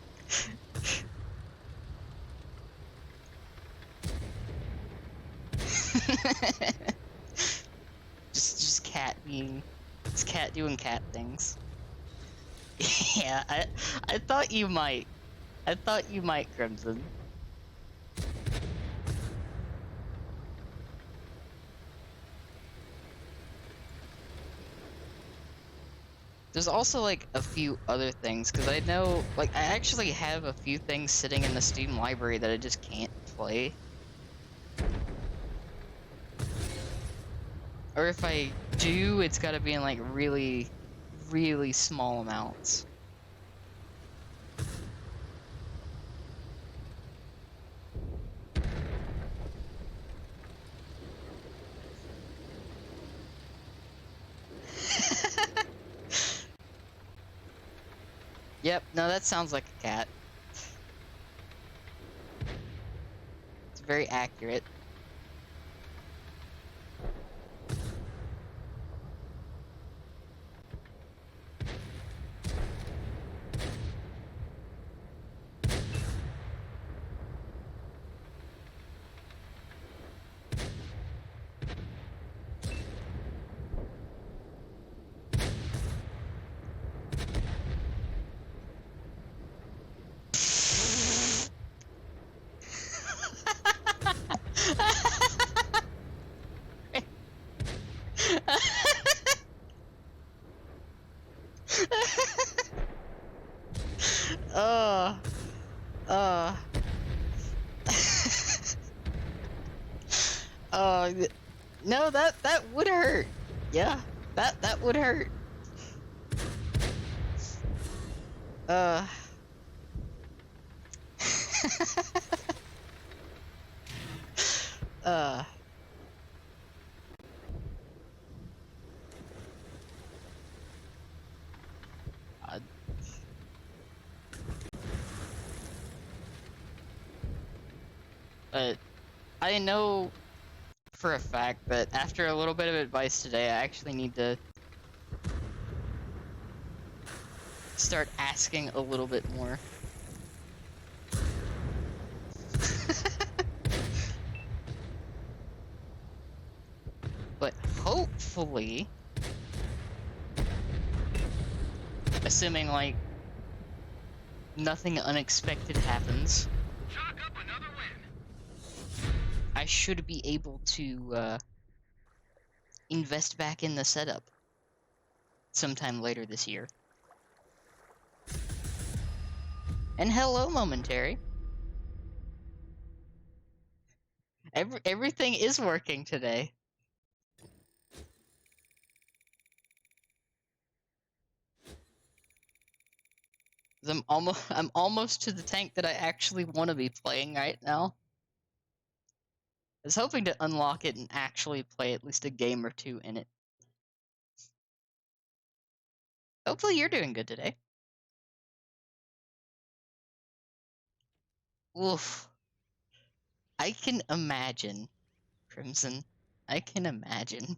just cat being, it's cat doing cat things. Yeah, I thought you might. I thought you might, Crimson. There's also, like, a few other things, because I know, like, I actually have a few things sitting in the Steam library that I just can't play. Or if I do, it's gotta be in, like, really, really small amounts. Yep, no, that sounds like a cat. It's very accurate. uh, uh, no, that would hurt. Yeah, that would hurt. Uh. uh. uh, But I know for a fact that after a little bit of advice today, I actually need to start asking a little bit more. But hopefully, assuming, like, nothing unexpected happens, Chalk up another win. I should be able to invest back in the setup. sometime later this year. And hello, Momentary. Everything is working today. 'Cause I'm almost to the tank that I actually want to be playing right now. I was hoping to unlock it and actually play at least a game or two in it. Hopefully you're doing good today. Oof. I can imagine, Crimson. I can imagine.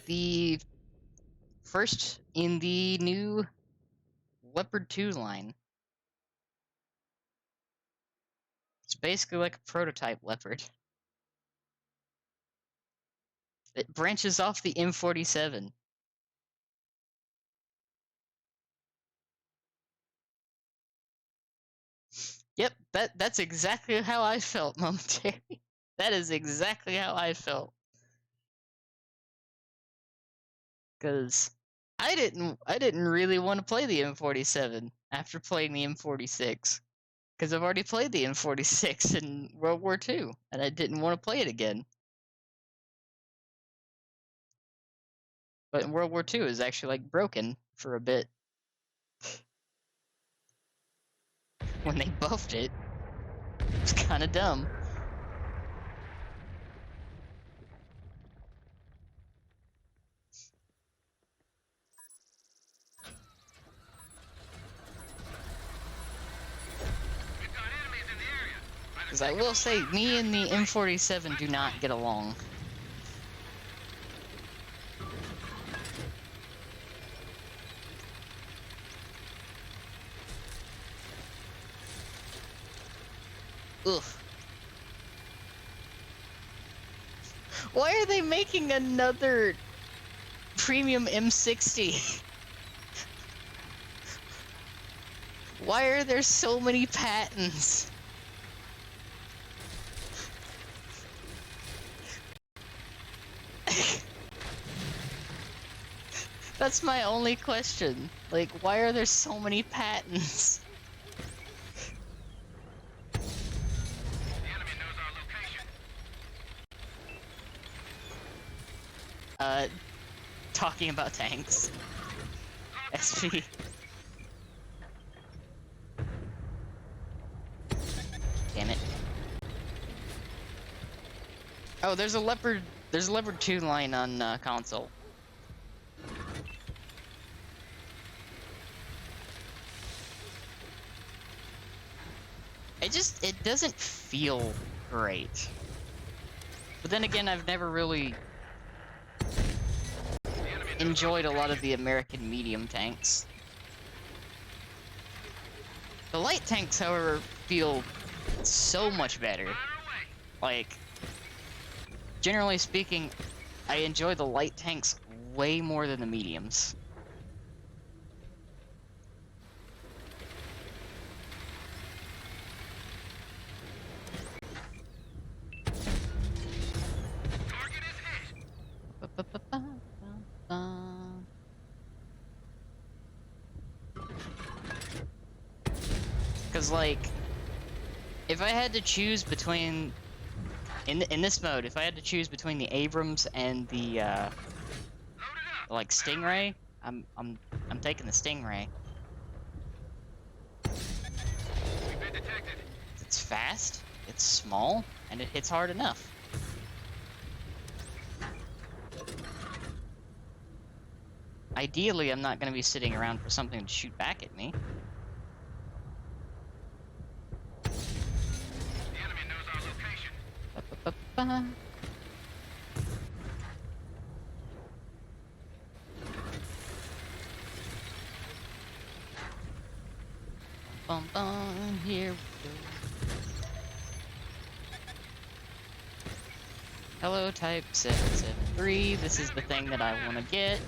The first in the new Leopard 2 line. It's basically like a prototype Leopard. It branches off the M47. Yep, that's exactly how I felt, Momentary. That is exactly how I felt. Cause I didn't really want to play the M47 after playing the M46. Because I've already played the M46 in World War II, and I didn't want to play it again. But in World War II, it was actually like broken for a bit. When they buffed it, it was kind of dumb. We've got enemies in the area. Because I will say, me and the M47 do not get along. Ugh. Why are they making another premium M60? Why are there so many patents? That's my only question. Like, why are there so many patents? The enemy knows our location. Talking about tanks. SP. Damn it. Oh, there's a Leopard 2 line on console. It doesn't feel great. But then again, I've never really enjoyed a lot of the American medium tanks. The light tanks, however, feel so much better. Like, generally speaking, I enjoy the light tanks way more than the mediums. Target is hit. Because, like, if I had to choose between in this mode, if I had to choose between the Abrams and the Load it up. like Stingray, I'm taking the Stingray. We've been detected. It's fast, it's small, and it hits hard enough. Ideally, I'm not going to be sitting around for something to shoot back at me. The enemy knows our location. Ba-ba-ba-ba. Bum, bum, here we go. Hello, Type 773. This is the thing that I want to get.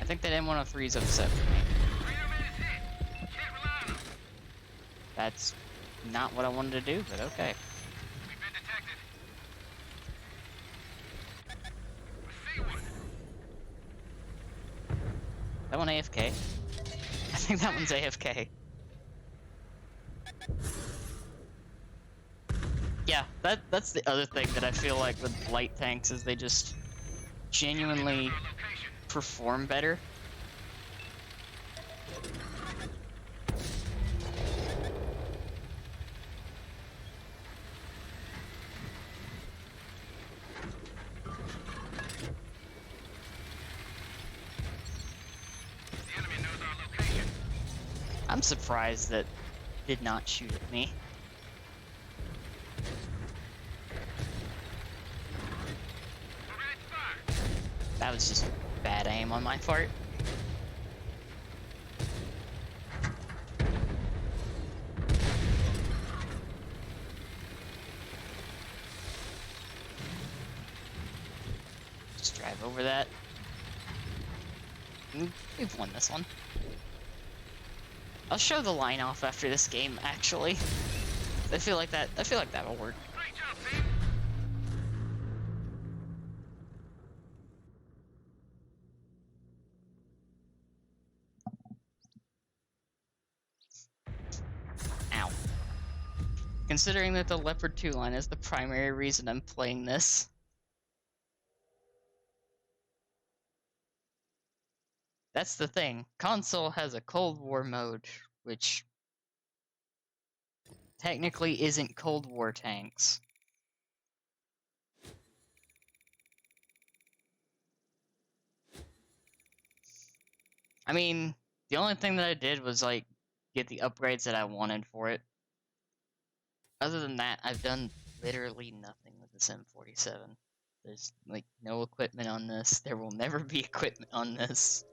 think that M103 is upset with me. Radar man is hit. Can't rely on him. That's not what I wanted to do, but okay. We've been detected. I see one. That one AFK? I think that one's AFK. Yeah, that's the other thing that I feel like with light tanks is they just genuinely Our location. perform better. The enemy knows our location. I'm surprised that did not shoot at me. Grenade fire. That was just bad aim on my part. Just drive over that. We've won this one. I'll show the line off after this game, actually. I feel like that'll work. Great job, team. Ow. Considering that the Leopard 2 line is the primary reason I'm playing this. That's the thing. Console has a Cold War mode, which technically isn't Cold War tanks. I mean, the only thing that I did was, like, get the upgrades that I wanted for it. Other than that, I've done literally nothing with this M47. There's, like, no equipment on this. There will never be equipment on this.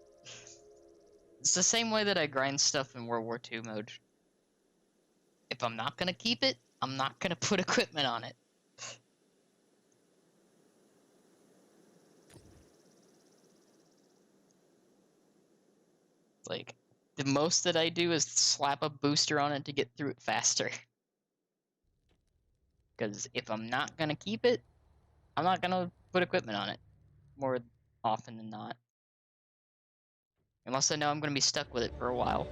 It's the same way that I grind stuff in World War II mode. If I'm not gonna keep it, I'm not gonna put equipment on it. Like, the most that I do is slap a booster on it to get through it faster. Because if I'm not gonna keep it, I'm not gonna put equipment on it. More often than not. Unless I know I'm gonna be stuck with it for a while.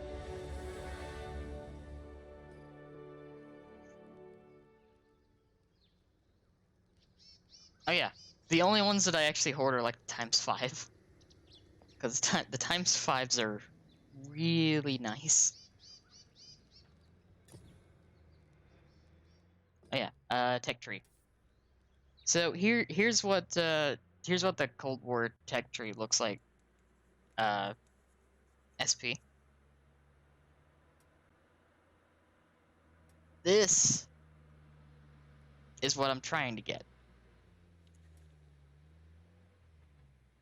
Oh yeah, the only ones that I actually hoard are like ×5. Because the ×5s are really nice. Oh yeah, tech tree. So here's what the Cold War tech tree looks like. SP. This is what I'm trying to get.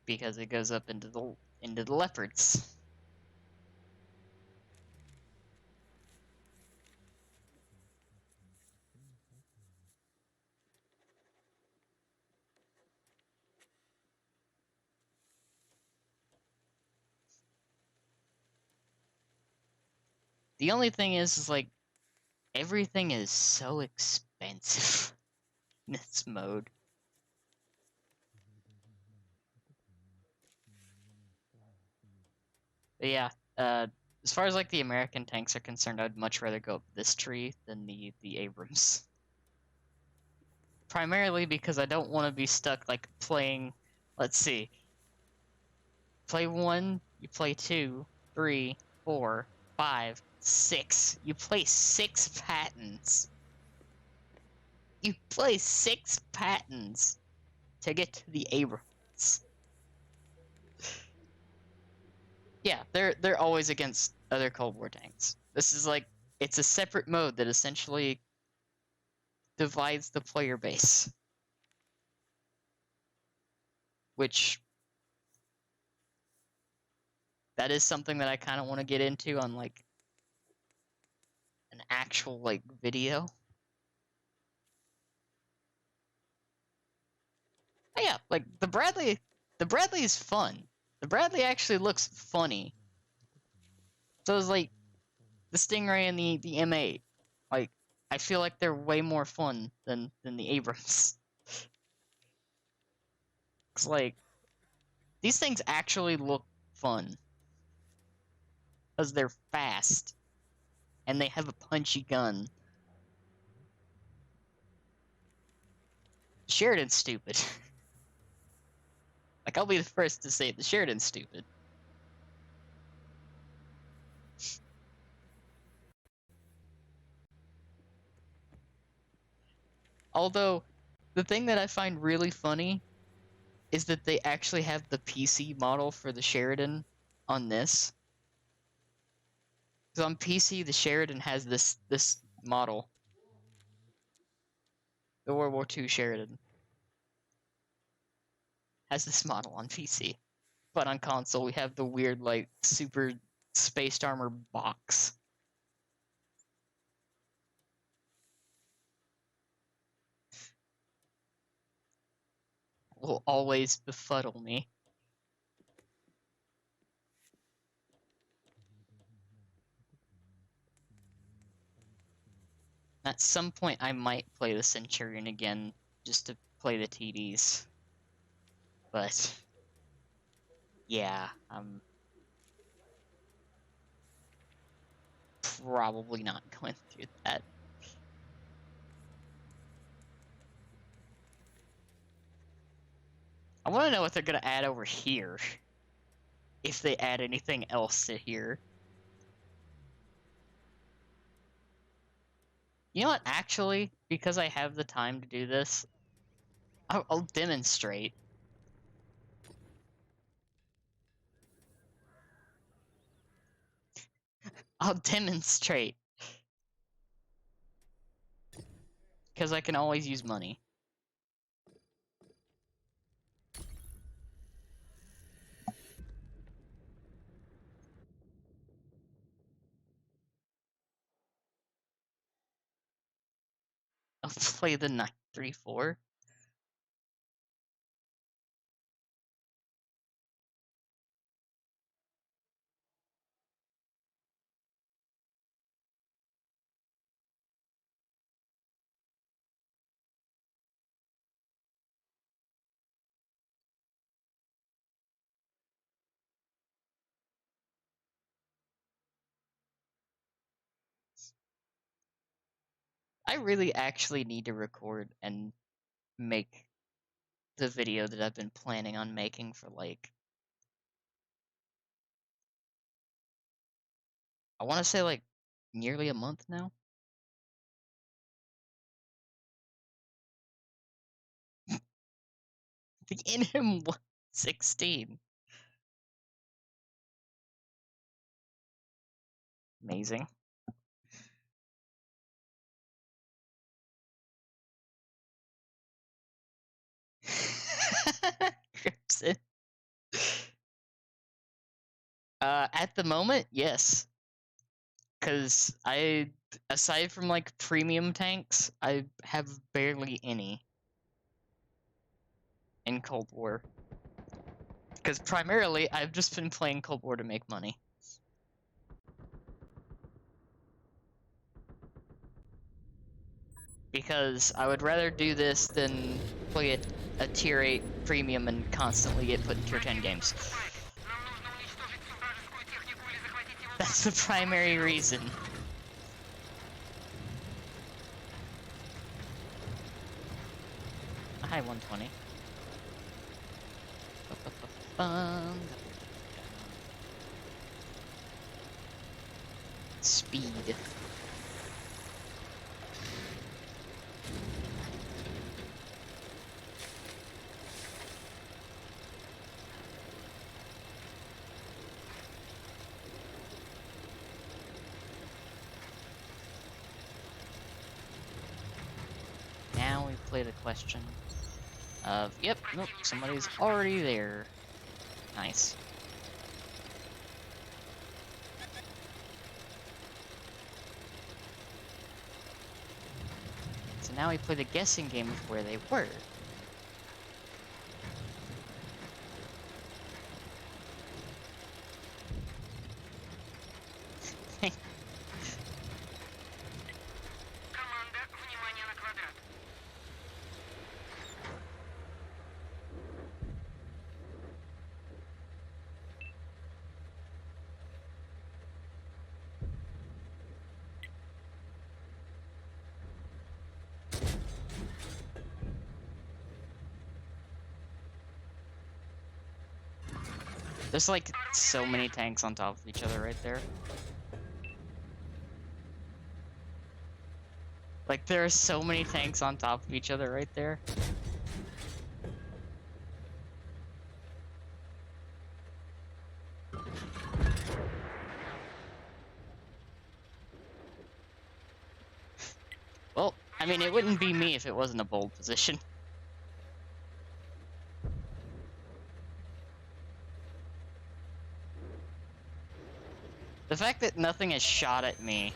Because it goes up into the leopards. The only thing is like everything is so expensive in this mode. But yeah, as far as like the American tanks are concerned, I'd much rather go up this tree than the Abrams. Primarily because I don't want to be stuck like playing. Let's see. Play 1, you play 2, 3, 4, 5, 6. You play 6 patents. You play 6 patents to get to the Abrams. Yeah, they're always against other Cold War tanks. This is like it's a separate mode that essentially divides the player base. Which that is something that I kind of want to get into on like an actual like video. But yeah, like the Bradley is fun. The Bradley actually looks funny. So it's like the Stingray and the M8. Like, I feel like they're way more fun than the Abrams. It's like these things actually look fun because they're fast and they have a punchy gun. Sheridan's stupid. Like, I'll be the first to say it, the Sheridan's stupid. Although, the thing that I find really funny is that they actually have the PC model for the Sheridan on this. Because on PC, the Sheridan has this model. The World War II Sheridan has this model on PC. But on console, we have the weird, like, super spaced armor box. Will always befuddle me. At some point, I might play the Centurion again, just to play the TDs. But, yeah, I'm probably not going to do that. I want to know what they're going to add over here. If they add anything else to here. You know what, actually, because I have the time to do this, I'll demonstrate. I'll demonstrate. Because I can always use money. I'll play the 934. I really actually need to record and make the video that I've been planning on making for, like, I want to say, like, nearly a month now. The NM116. Amazing. Crimson. At the moment, yes. Because aside from, like, premium tanks, I have barely any in Cold War. Because primarily, I've just been playing Cold War to make money. Because I would rather do this than play a tier 8 premium and constantly get put in tier 10 games. That's the primary reason. Hi, 120. Speed. Now we play the question of, yep, nope, somebody's already there. Nice. So now we play the guessing game of where they were. There's like so many tanks on top of each other right there. Like there are so many tanks on top of each other right there. Well, I mean, it wouldn't be me if it wasn't a bold position. The fact that nothing has shot at me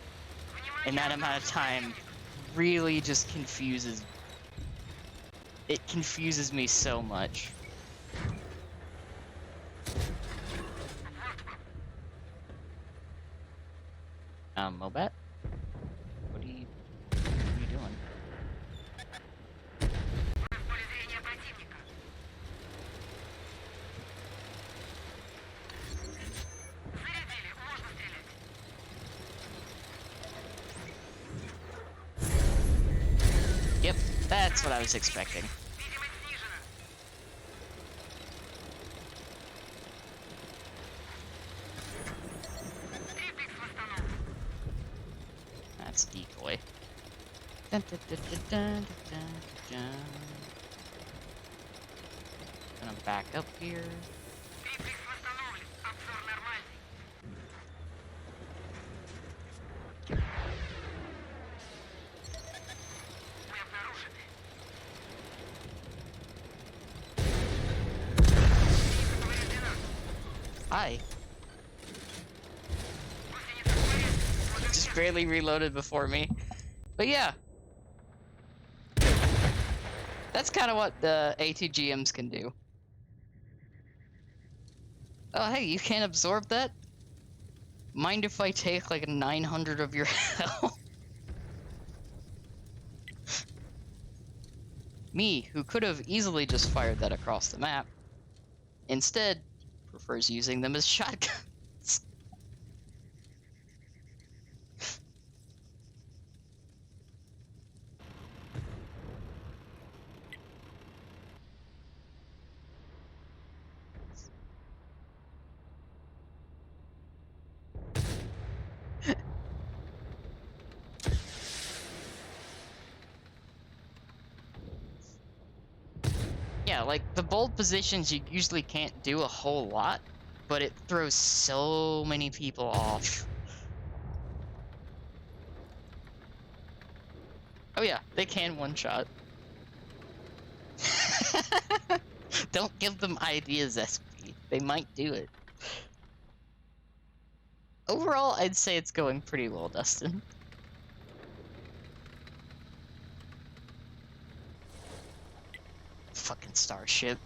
in that amount of time really just confuses... It confuses me so much. Mobat? What are you doing? Yep, that's what I was expecting. That's decoy. Dun, dun, dun, dun, dun, dun, dun. Gonna back up here. Hi. Just barely reloaded before me. But yeah. That's kind of what the ATGMs can do. Oh, hey, you can't absorb that? Mind if I take like 900 of your health? Me, who could have easily just fired that across the map, instead prefers using them as shotguns. Yeah, like, the bold positions you usually can't do a whole lot, but it throws so many people off. Oh yeah, they can one-shot. Don't give them ideas, SP. They might do it. Overall, I'd say it's going pretty well, Dustin. Fucking starship.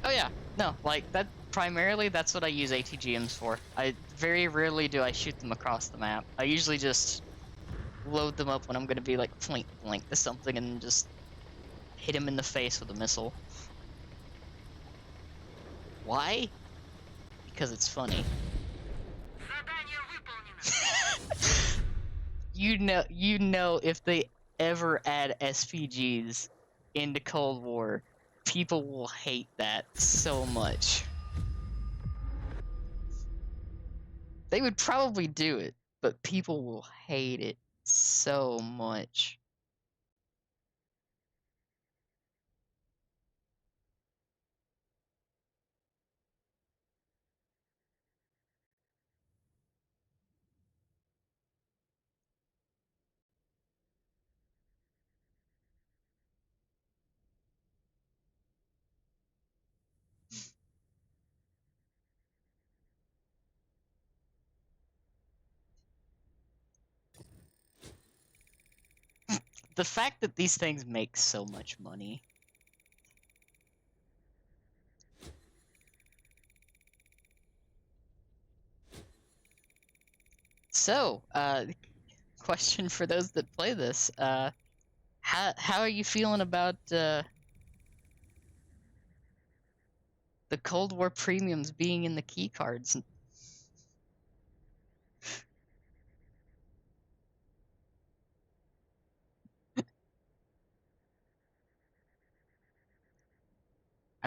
Oh yeah, no, like, that primarily that's what I use ATGMs for. I very rarely do I shoot them across the map. I usually just load them up when I'm gonna be like point blank to something and just hit him in the face with a missile. Why? Because it's funny. You know if they ever add SPGs into Cold War, people will hate that so much. They would probably do it, but people will hate it so much. The fact that these things make so much money. So, question for those that play this, how are you feeling about, the Cold War premiums being in the key cards?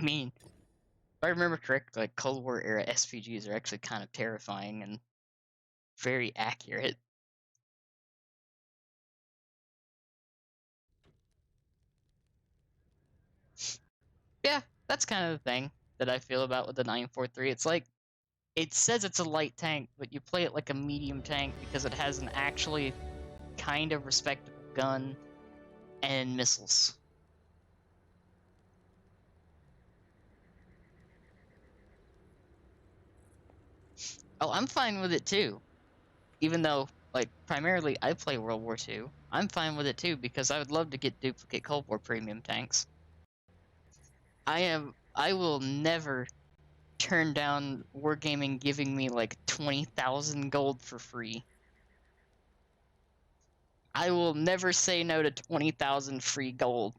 mean, if I remember correctly, like Cold War era SPGs are actually kind of terrifying and very accurate. Yeah, that's kind of the thing that I feel about with the 943. It's like, it says it's a light tank, but you play it like a medium tank because it has an actually kind of respectable gun and missiles. Oh, I'm fine with it too. Even though, like, primarily I play World War II. I'm fine with it too because I would love to get duplicate Cold War premium tanks. I will never turn down Wargaming giving me like 20,000 gold for free. I will never say no to 20,000 free gold.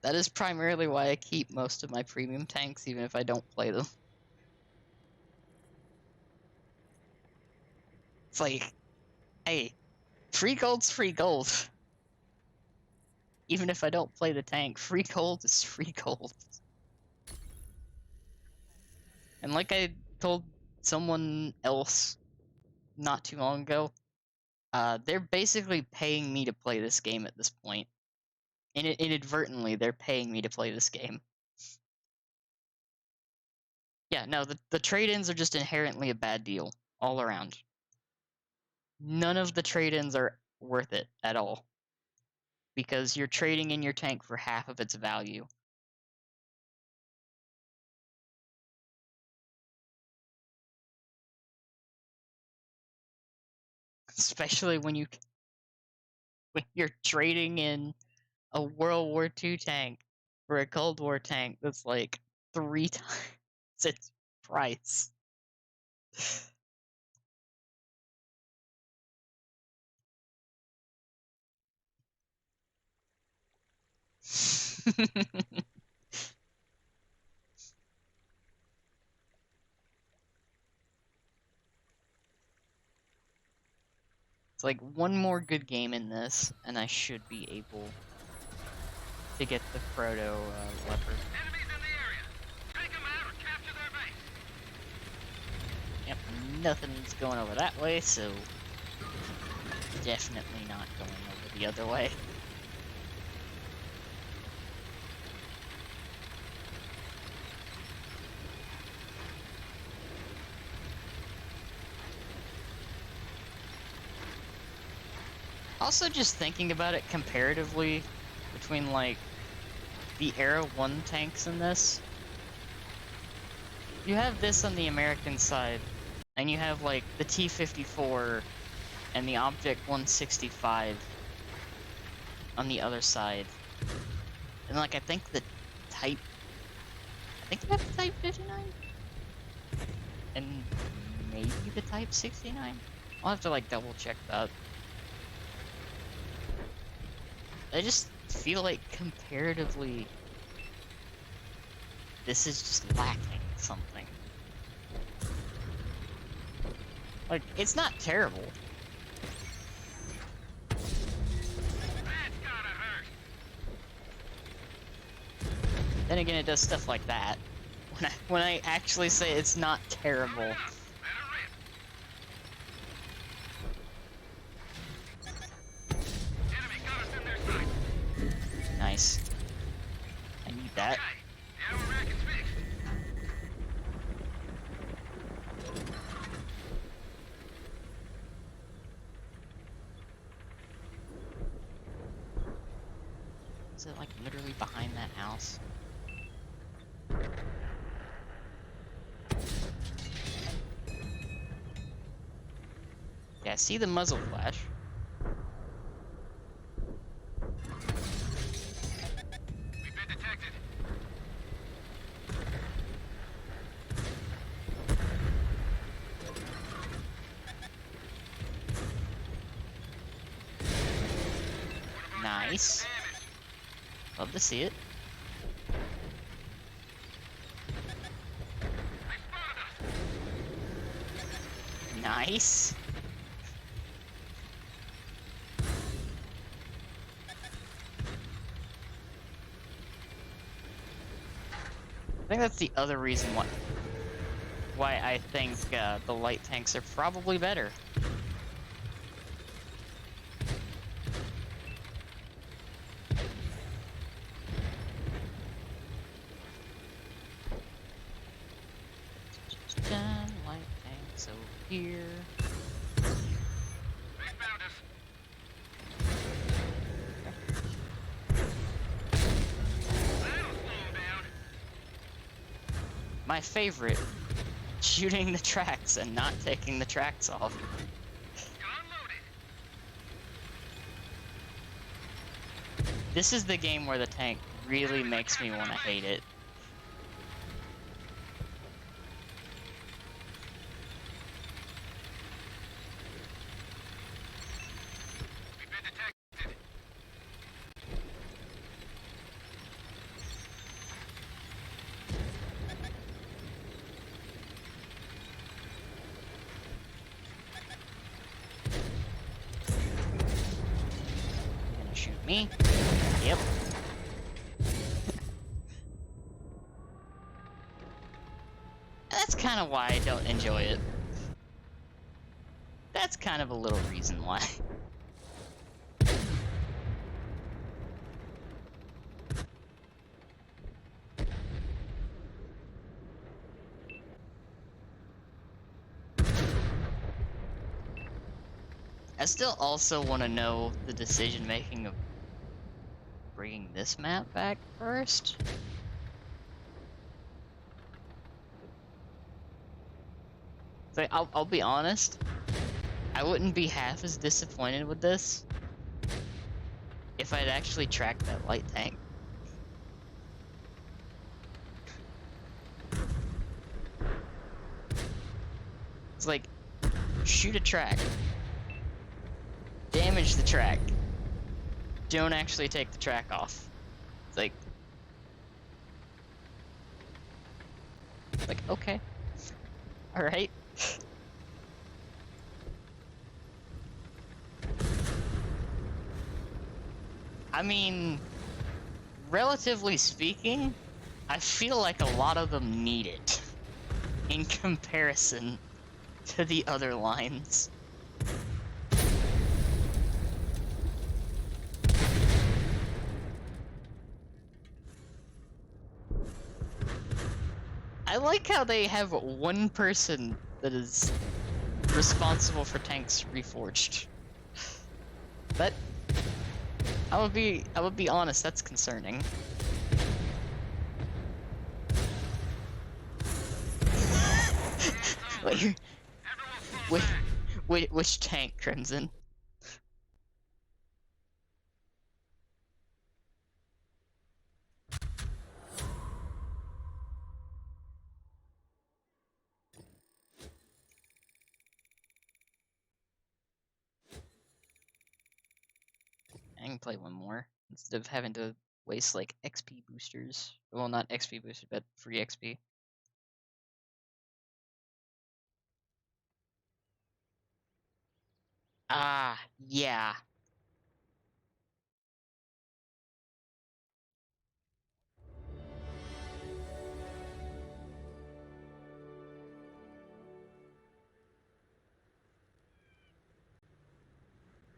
That is primarily why I keep most of my premium tanks, even if I don't play them. It's like, hey, free gold's free gold. Even if I don't play the tank, free gold is free gold. And like I told someone else not too long ago, they're basically paying me to play this game at this point. Inadvertently, they're paying me to play this game. Yeah, no, the trade-ins are just inherently a bad deal, all around. None of the trade-ins are worth it at all. Because you're trading in your tank for half of its value. Especially when you're trading in a World War II tank for a Cold War tank that's like 3 times its price. It's like one more good game in this, and I should be able to get the Proto Leopard. Enemies in the area. Take them out or capture their base. Yep, nothing's going over that way, so definitely not going over the other way. Also, just thinking about it comparatively between, like, the Era 1 tanks in this, you have this on the American side, and you have, like, the T-54 and the Object 165 on the other side. And, like, I think you have the Type 59? And maybe the Type 69? I'll have to, like, double check that. I just feel like comparatively, this is just lacking something. Like, it's not terrible. That's gotta hurt. Then again, it does stuff like that. When I actually say it's not terrible. Let her rip. Enemy got us in their sights. Nice. I need that. Okay, the ammo rack is fixed. Is it like literally behind that house? Yeah, I see the muzzle flash. We've been detected. Nice. Damage. Love to see it. They spotted us. Nice. think that's the other reason why I think the light tanks are probably better. Light tanks over here. They found us. That'll slow 'em down. My favorite, shooting the tracks and not taking the tracks off. Gun loaded. This is the game where the tank really makes me want to hate it. We've been detected. You gonna shoot me? Yep. That's kind of why I don't enjoy it. That's kind of a little reason why. I still also want to know the decision making of bringing this map back first. So I'll be honest, I wouldn't be half as disappointed with this if I'd actually tracked that light tank. It's like, shoot a track, damage the track, don't actually take the track off. It's like okay, all right. I mean, relatively speaking, I feel like a lot of them need it in comparison to the other lines. I like how they have one person that is responsible for tanks reforged. That I would be honest, that's concerning. Like, Everyone fall back. which tank, Crimson? I can play one more instead of having to waste like XP boosters. Well, not XP boosters, but free XP. Ah, yeah.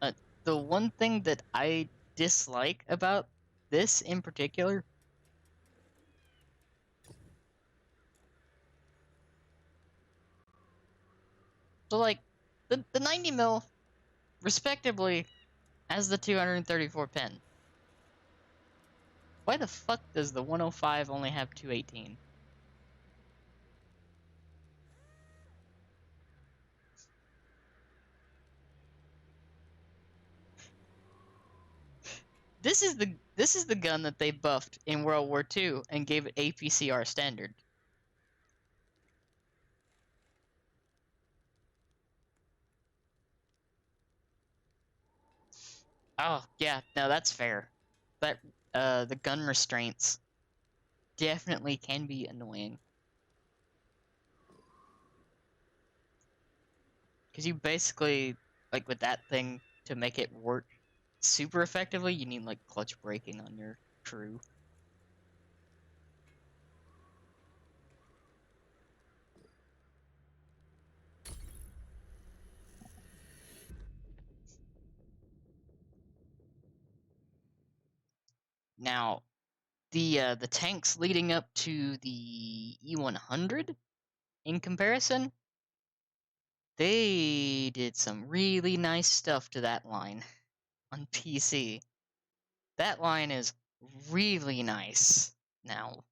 Uh, the one thing that I dislike about this in particular, so like the 90 mil, respectively, as the 234 pen. Why the fuck does the 105 only have 218? This is the gun that they buffed in World War II and gave it APCR standard. Oh, yeah, no, that's fair. But the gun restraints definitely can be annoying. Because you basically, like with that thing, to make it work super effectively, you need like clutch braking on your crew. Now, the tanks leading up to the E100, in comparison, they did some really nice stuff to that line on PC. That line is really nice now.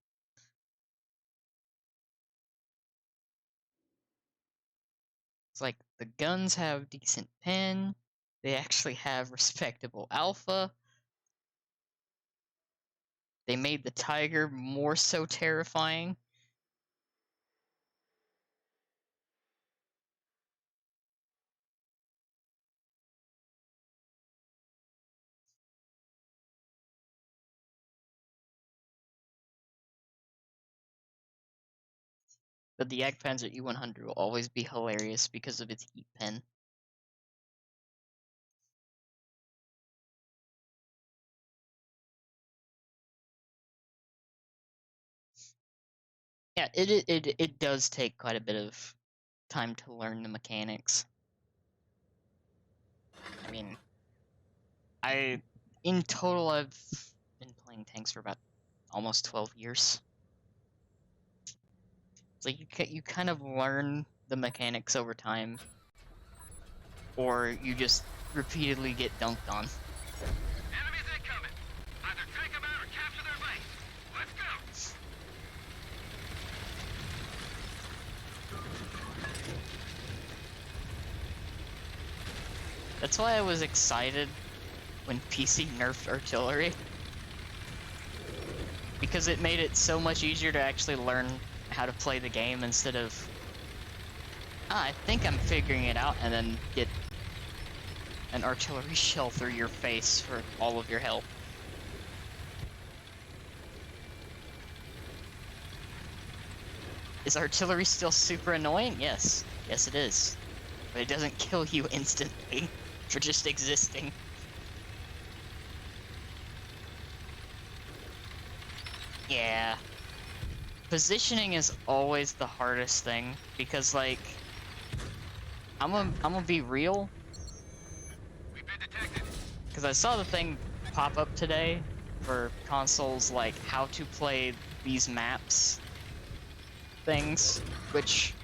It's like the guns have decent pen, they actually have respectable alpha. They made the Tiger more so terrifying. But the Panzer E100 will always be hilarious because of its heat pen. Yeah, it does take quite a bit of time to learn the mechanics. I mean, in total I've been playing tanks for about almost 12 years. So you kind of learn the mechanics over time, or you just repeatedly get dunked on. Enemies incoming. Either take them out or capture their base. Let's go. That's why I was excited when PC nerfed artillery, because it made it so much easier to actually learn how to play the game instead of, I think I'm figuring it out, and then get an artillery shell through your face for all of your health. Is artillery still super annoying? Yes. Yes, it is. But it doesn't kill you instantly for just existing. Yeah. Positioning is always the hardest thing, because, like, I'm gonna be real, We've been detected. because I saw the thing pop up today for consoles, like, how to play these maps things, which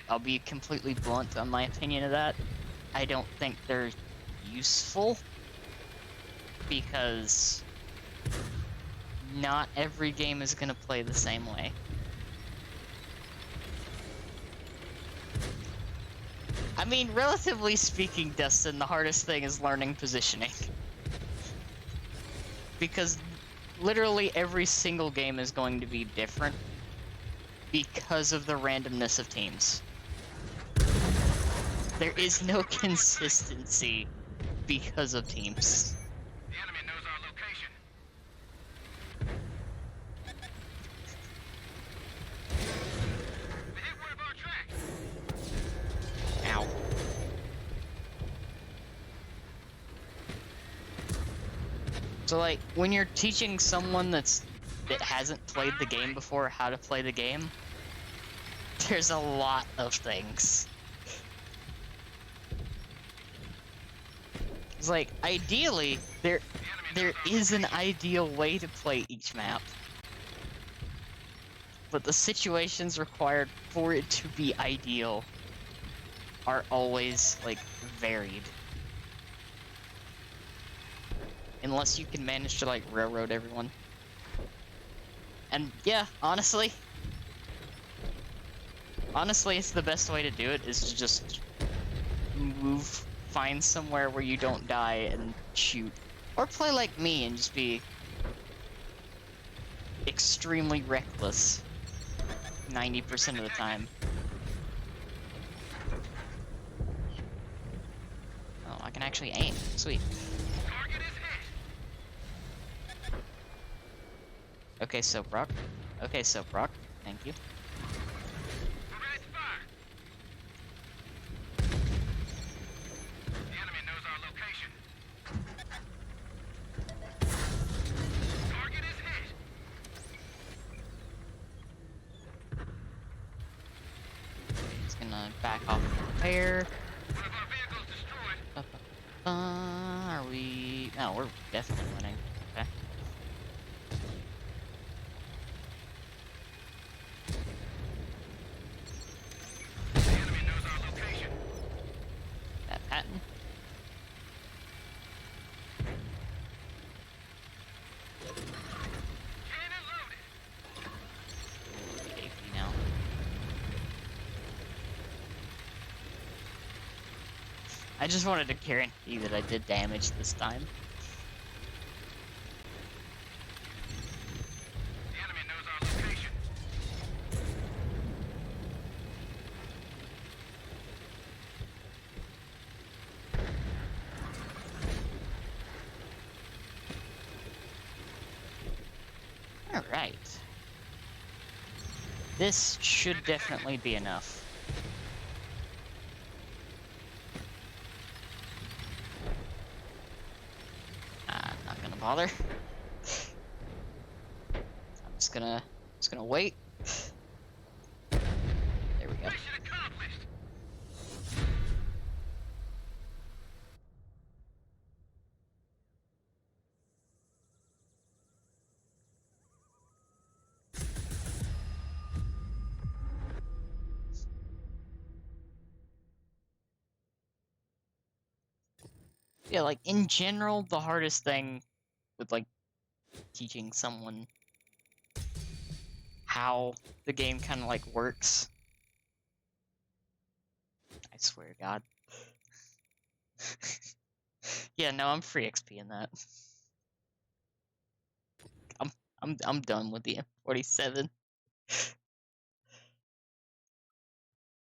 I'll be completely blunt on my opinion of that. I don't think they're useful, because not every game is gonna play the same way. I mean, relatively speaking, Dustin, the hardest thing is learning positioning. Because literally every single game is going to be different because of the randomness of teams. There is no consistency because of teams. The enemy knows our location. We hit one of our tracks. Ow. So, like, when you're teaching someone that hasn't played the game before how to play the game, there's a lot of things. It's like, ideally, there is an ideal way to play each map, but the situations required for it to be ideal are always, like, varied. Unless you can manage to, like, railroad everyone. And yeah, honestly, it's the best way to do it, is to just move, find somewhere where you don't die and shoot. Or play like me and just be extremely reckless 90% of the time. Oh, I can actually aim. Sweet. Target is hit. Okay, so Brock. Thank you. We're ready to fire. The enemy knows our location. Target is hit. Just gonna back off and repair. One of our vehicles destroyed. Are we? No, we're definitely winning. Okay. I just wanted to guarantee that I did damage this time. The enemy knows our location. Alright. This should definitely be enough. I'm not gonna bother. I'm just gonna wait. There we go. Mission accomplished. Yeah, like, in general, the hardest thing with, like, teaching someone how the game kind of, like, works. I swear to God. Yeah, no, I'm free XP in that. I'm done with the M47.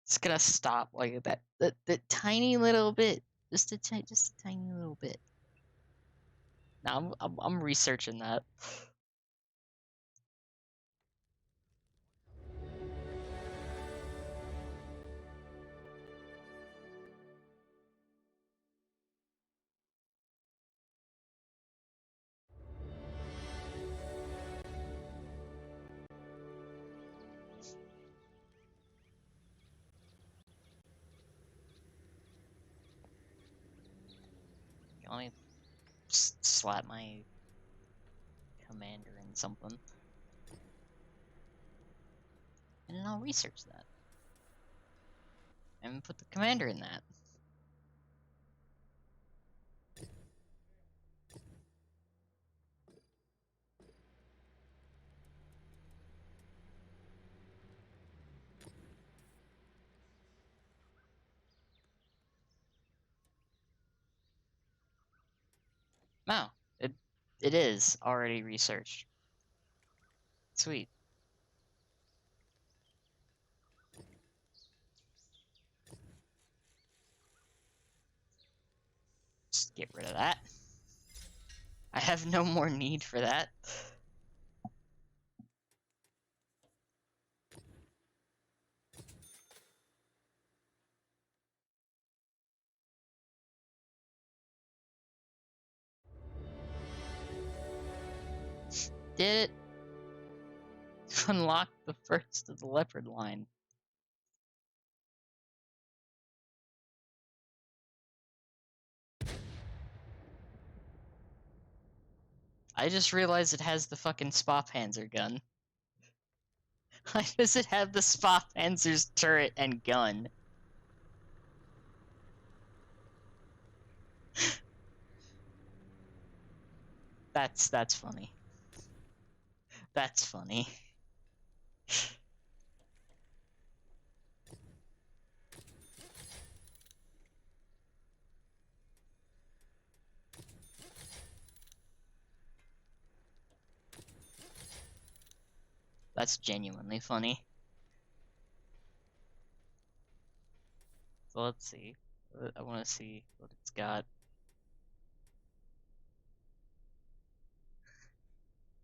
It's gonna stop like that tiny little bit, just a tiny little bit. Now I'm researching that. Let me slap my commander in something, and then I'll research that and put the commander in that. No, it is already researched. Sweet. Just get rid of that. I have no more need for that. Did it unlock the first of the leopard line? I just realized it has the fucking Spa Panzer gun. Why does it have the Spa Panzer's turret and gun? That's funny. That's funny. That's genuinely funny. So let's see. I want to see what it's got.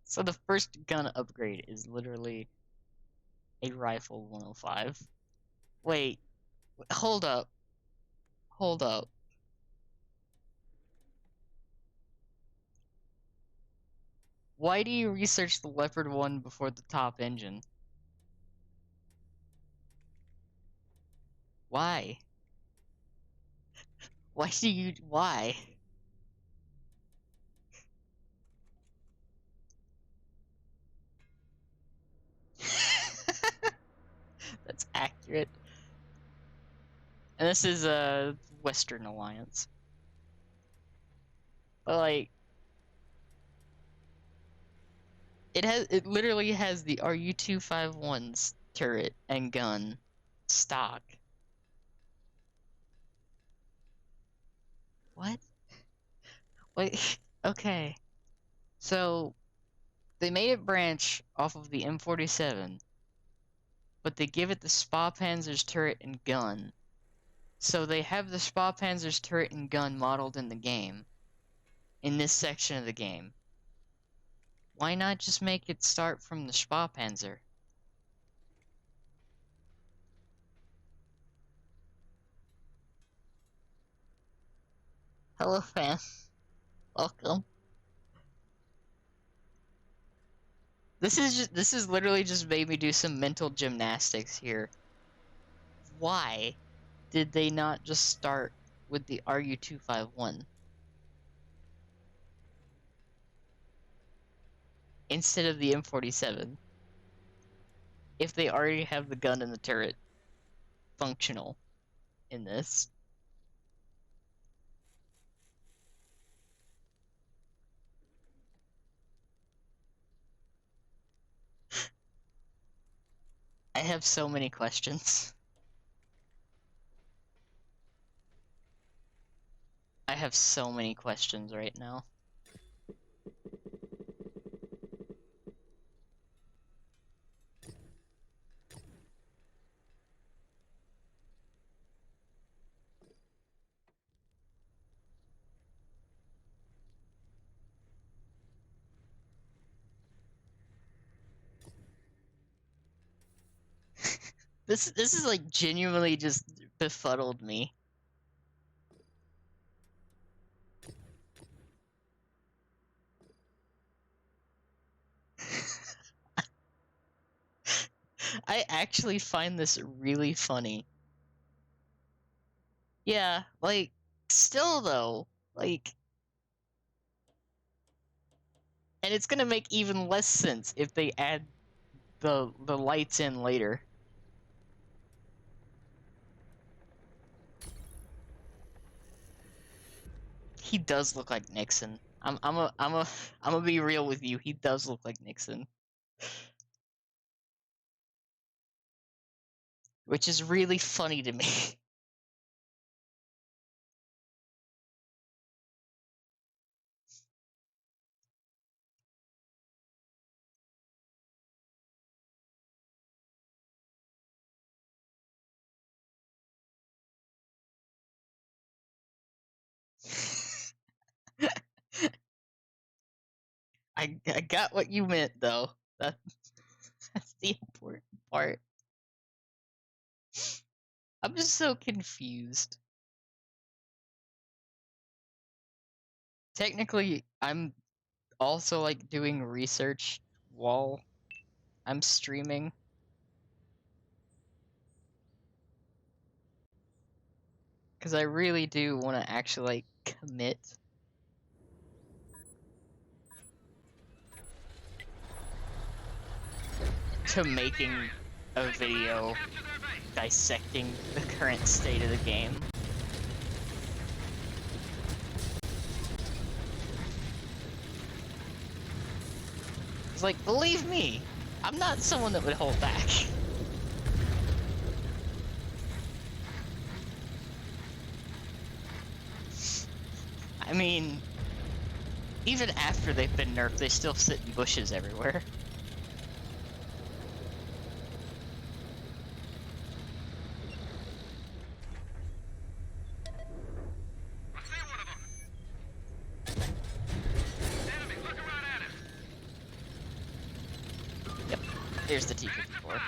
So the first gun upgrade is literally a rifle 105. Wait, hold up. Hold up. Why do you research the Leopard 1 before the top engine? Why? Why? That's accurate. And this is a Western Alliance. But like, it literally has the RU-251's turret and gun stock. What? Wait, okay. So, they made it branch off of the M47, but they give it the Spa Panzer's turret and gun. So they have the Spa Panzer's turret and gun modeled in the game, in this section of the game. Why not just make it start from the Spa Panzer? Hello, fam. Welcome. This is literally just made me do some mental gymnastics here. Why did they not just start with the RU-251 instead of the M47 if they already have the gun and the turret functional in this? I have so many questions. I have so many questions right now. This is like genuinely just befuddled me. I actually find this really funny. Yeah, like, still though, like, and it's gonna make even less sense if they add the lights in later. He does look like Nixon. I'm gonna be real with you. He does look like Nixon, which is really funny to me. I got what you meant though. That's the important part. I'm just so confused. Technically, I'm also like doing research while I'm streaming. Because I really do want to actually like commit to making a video dissecting the current state of the game. It's like, believe me, I'm not someone that would hold back. I mean, even after they've been nerfed, they still sit in bushes everywhere. I see one of them. Enemy, look around at us. Yep, here's the T-54.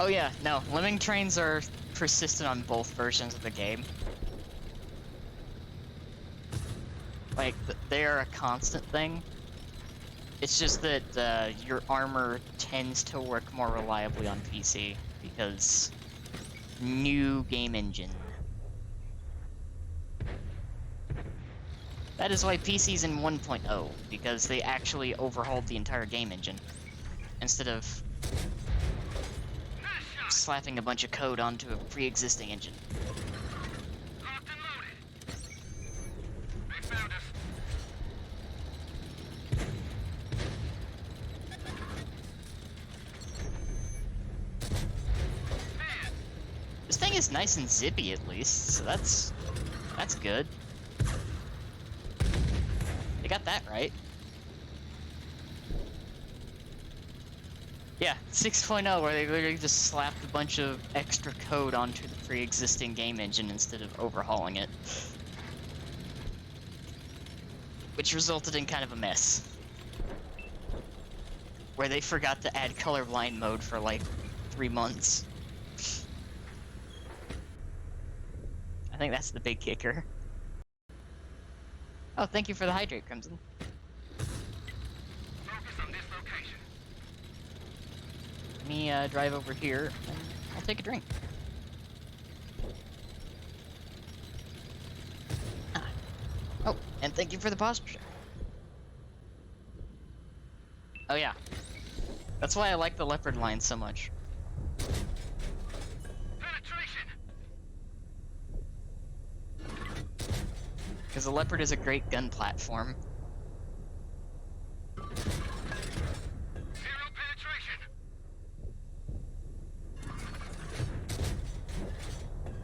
Oh yeah, no, lemming trains are persistent on both versions of the game. Like, they are a constant thing. It's just that your armor tends to work more reliably on PC, because new game engine. That is why PC's in 1.0, because they actually overhauled the entire game engine, instead of slapping a bunch of code onto a pre-existing engine. Locked and loaded. They found us. Man, This thing is nice and zippy, at least, so that's That's good. They got that right. Yeah, 6.0, where they literally just slapped a bunch of extra code onto the pre-existing game engine instead of overhauling it. Which resulted in kind of a mess. Where they forgot to add colorblind mode for like 3 months. I think that's the big kicker. Oh, thank you for the hydrate, Crimson. Focus on this location. Let me drive over here, and I'll take a drink. Ah. Oh, and thank you for the posture. Oh yeah. That's why I like the leopard line so much. Penetration. Because the leopard is a great gun platform. Zero penetration.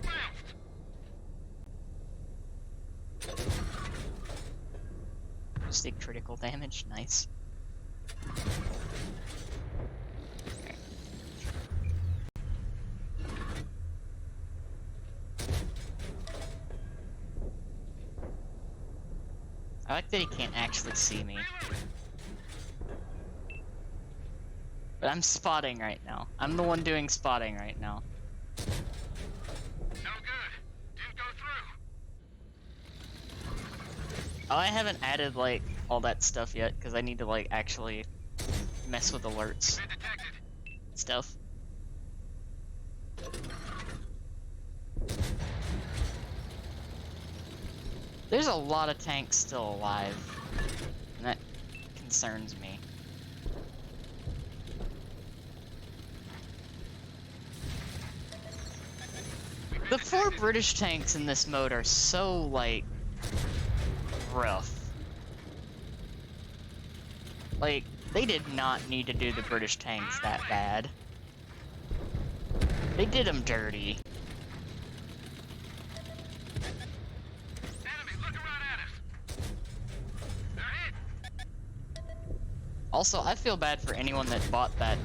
Bounced. Just did critical damage, nice. I like that he can't actually see me. But I'm spotting right now. I'm the one doing spotting right now. No good. Didn't go through. Oh, I haven't added, like, all that stuff yet, because I need to, like, actually mess with alerts Been detected. and stuff. There's a lot of tanks still alive, and that concerns me. The 4 British tanks in this mode are so, like, rough. Like, they did not need to do the British tanks that bad. They did them dirty. Enemies looking right at us. They're hit. Also, I feel bad for anyone that bought that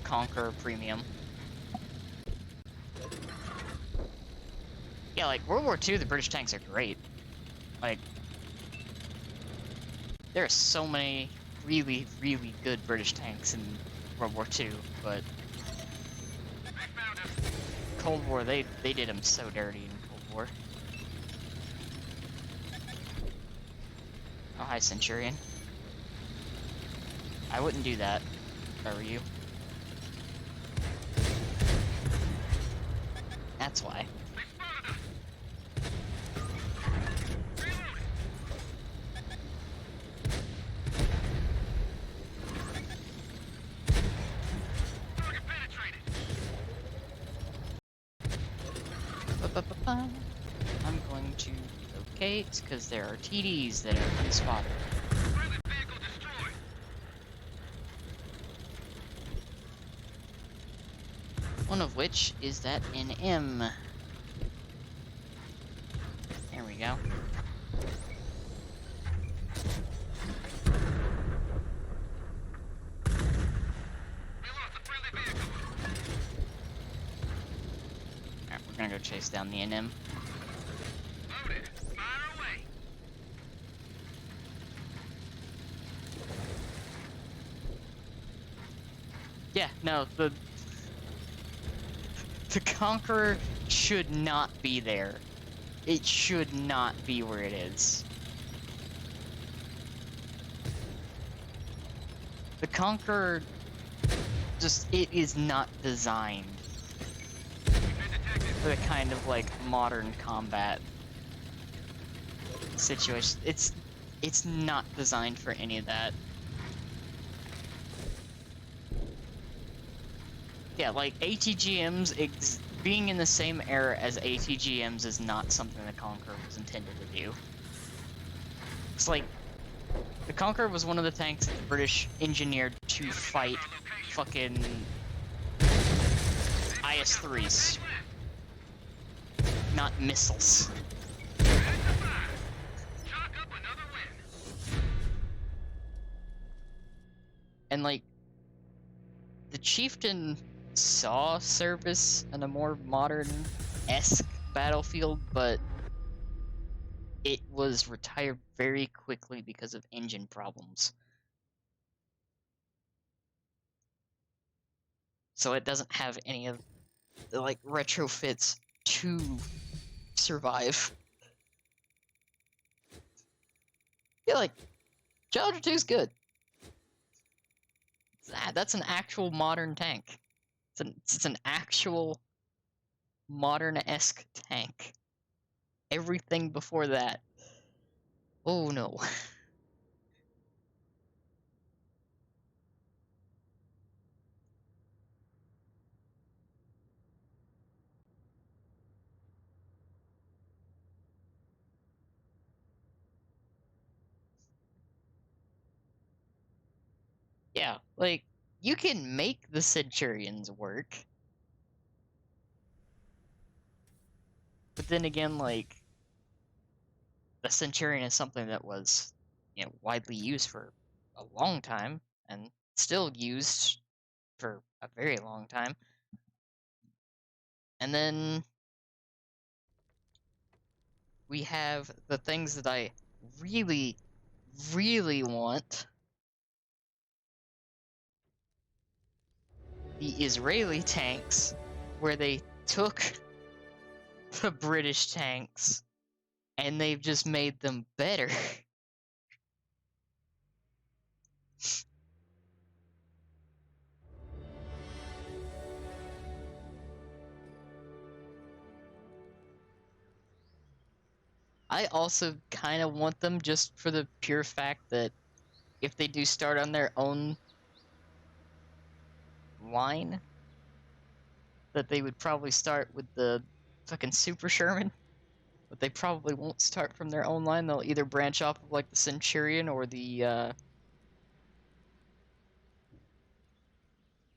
Conqueror Premium. Yeah, like, World War II, the British tanks are great. Like, there are so many really, really good British tanks in World War II, but They found us. Cold War, they did them so dirty in Cold War. Oh, hi, Centurion. I wouldn't do that if I were you. That's why. They spotted us. Reloading. Target penetrated. Ba-ba-ba-ba. I'm going to locate, because there are TDs that are unspotted. Friendly vehicle destroyed. One of which is that NM. There we go. We lost a friendly vehicle. Alright, we're gonna go chase down the NM. Loaded. Fire away. Yeah, no, the Conqueror should not be there. It should not be where it is. The Conqueror just, it is not designed We've been detected. for the kind of, like, modern combat situation. It's not designed for any of that. Yeah, like, ATGMs, being in the same era as ATGMs is not something the Conqueror was intended to do. It's like, the Conqueror was one of the tanks that the British engineered to fight fucking IS-3s, not missiles. And like, the Chieftain saw service in a more modern-esque battlefield, but it was retired very quickly because of engine problems. So it doesn't have any of the like retrofits to survive. Yeah, like Challenger 2 is good. That's an actual modern tank. It's an actual modern-esque tank. Everything before that. Oh no. Yeah, like, you can make the Centurions work. But then again, like, the Centurion is something that was, widely used for a long time, and still used for a very long time. And then we have the things that I really, really want. The Israeli tanks, where they took the British tanks and they've just made them better. I also kind of want them just for the pure fact that if they do start on their own line, that they would probably start with the fucking Super Sherman, but they probably won't start from their own line. They'll either branch off of like the Centurion or the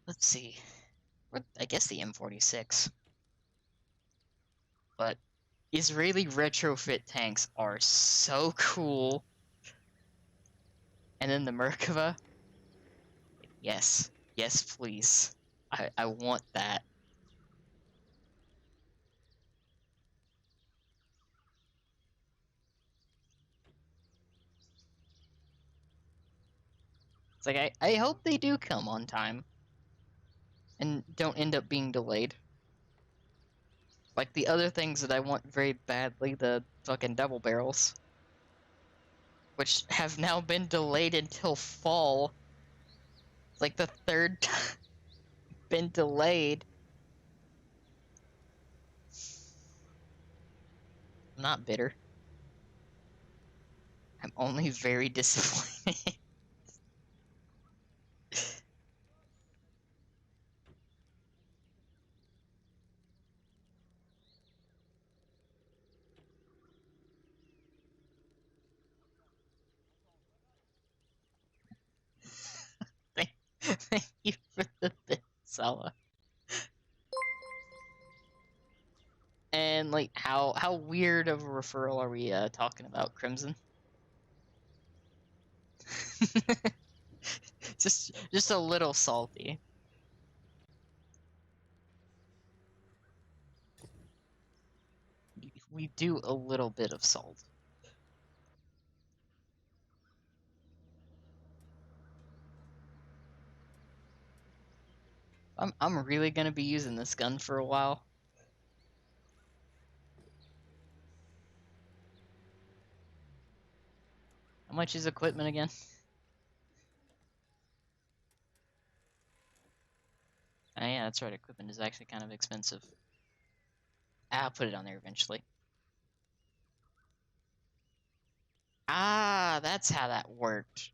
let's see, or I guess the M46. But Israeli retrofit tanks are so cool. And then the Merkava, yes, yes, please. I want that. It's like I hope they do come on time and don't end up being delayed. Like the other things that I want very badly, the fucking double barrels, which have now been delayed until fall. It's like the third time been delayed. I'm not bitter. I'm only very disappointed. Thank you for the bit, Sala. And like, how weird of a referral are we talking about, Crimson? just a little salty. We do a little bit of salt. I'm really gonna be using this gun for a while. How much is equipment again? Oh yeah, that's right. Equipment is actually kind of expensive. I'll put it on there eventually. Ah, that's how that worked.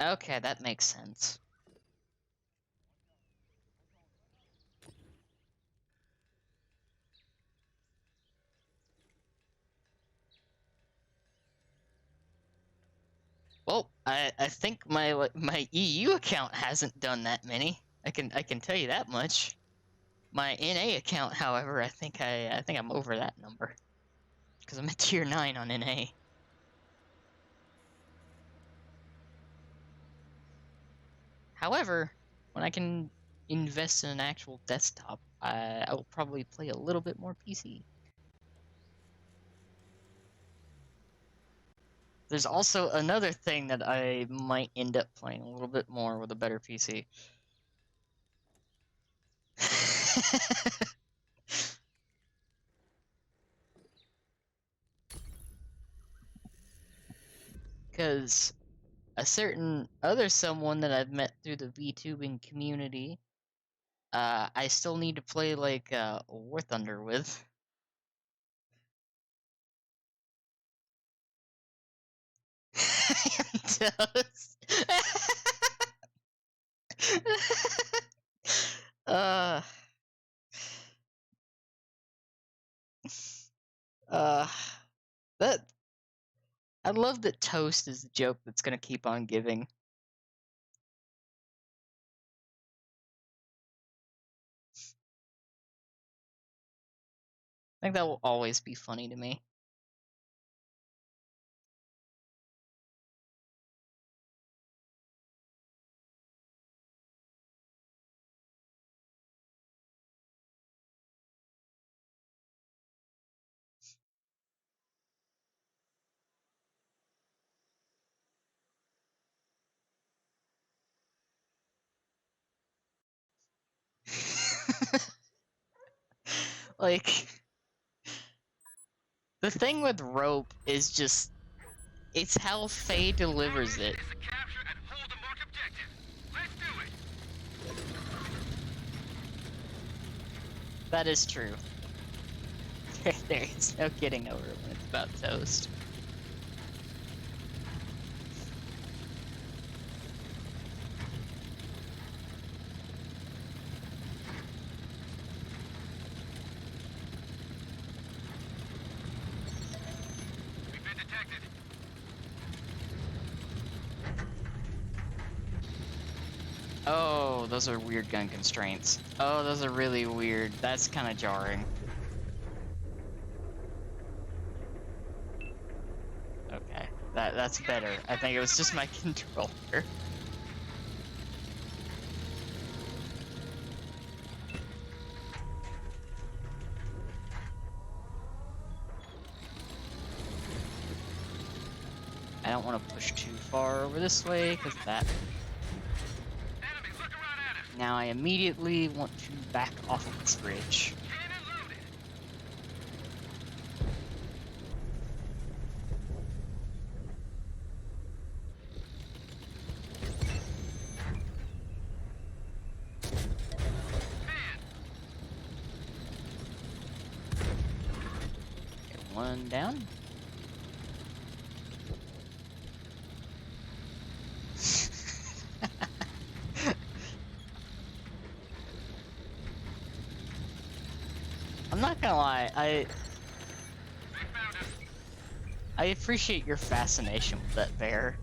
Okay, that makes sense. Well, I think my EU account hasn't done that many. I can tell you that much. My NA account, however, I think I'm over that number because I'm at tier 9 on NA. However, when I can invest in an actual desktop, I will probably play a little bit more PC. There's also another thing that I might end up playing a little bit more with a better PC. Because a certain other someone that I've met through the VTubing community, I still need to play like War Thunder with. Toast. uh, uh, that I love that toast is the joke that's gonna keep on giving. I think that will always be funny to me. Like, the thing with rope is just, it's how Faye delivers it. Is to capture and hold the marked objective. Let's do it. That is true. There is no getting over it when it's about toast. We've been detected. Oh, those are weird gun constraints. Oh, those are really weird. That's kind of jarring. Okay, that's better. I think it was just my controller. I don't want to push too far over this way, because that... Enemies, look around at us. Now I immediately want to back off of this bridge. Cannon loaded. Get one down. I'm not gonna lie, They found us. I appreciate your fascination with that bear.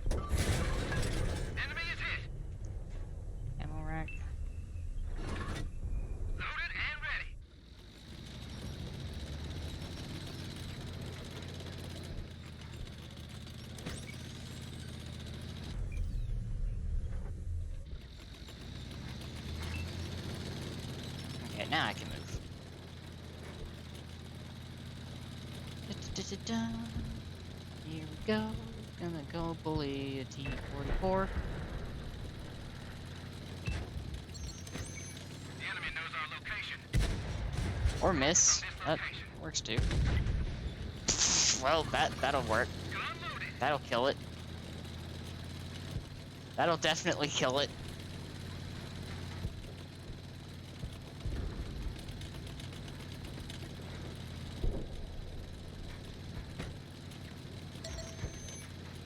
Enemy is hit. Ammo rack. Loaded and ready. Okay, now I can move. Da-da-da-da-da. Here we go. Gonna go bully a T-44. The enemy knows our location. Or miss. From this That location. works too. Well, that'll work. Gun loaded. That'll kill it. That'll definitely kill it.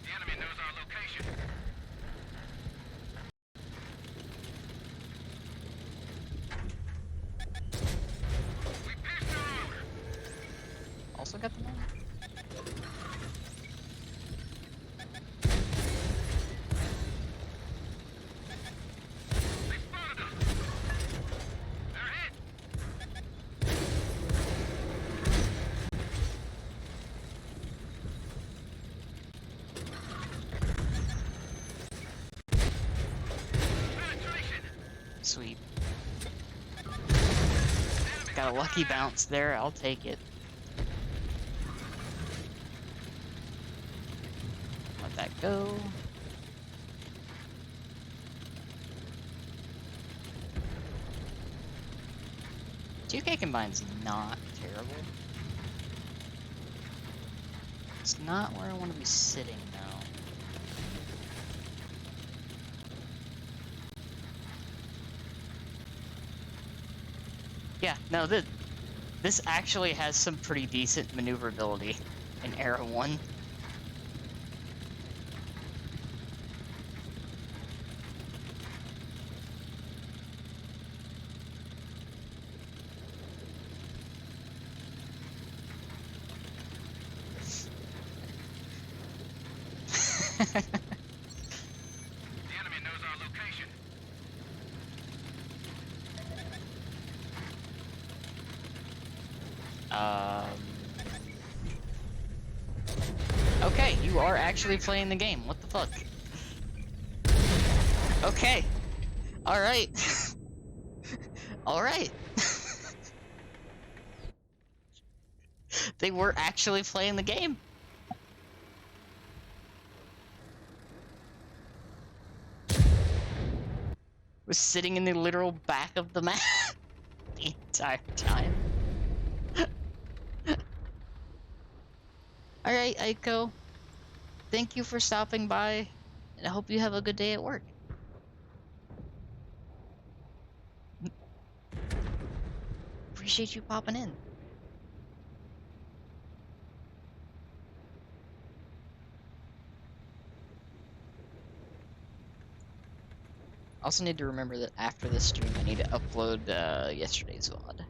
The enemy knows our location. We pierced their armor. Also got the money. They spotted us. They're hit. Sweet. Got a lucky bounce there, I'll take it. Let that go. $2K Combine's not terrible. It's not where I want to be sitting, though. Yeah, no, this actually has some pretty decent maneuverability in Era 1. The enemy knows our location. Okay, you are actually playing the game. What the fuck? Okay. Alright. Alright. They were actually playing the game. Was sitting in the literal back of the map the entire time. Alright, Aiko. Thank you for stopping by, and I hope you have a good day at work. Appreciate you popping in. Also need to remember that after this stream, I need to upload yesterday's VOD.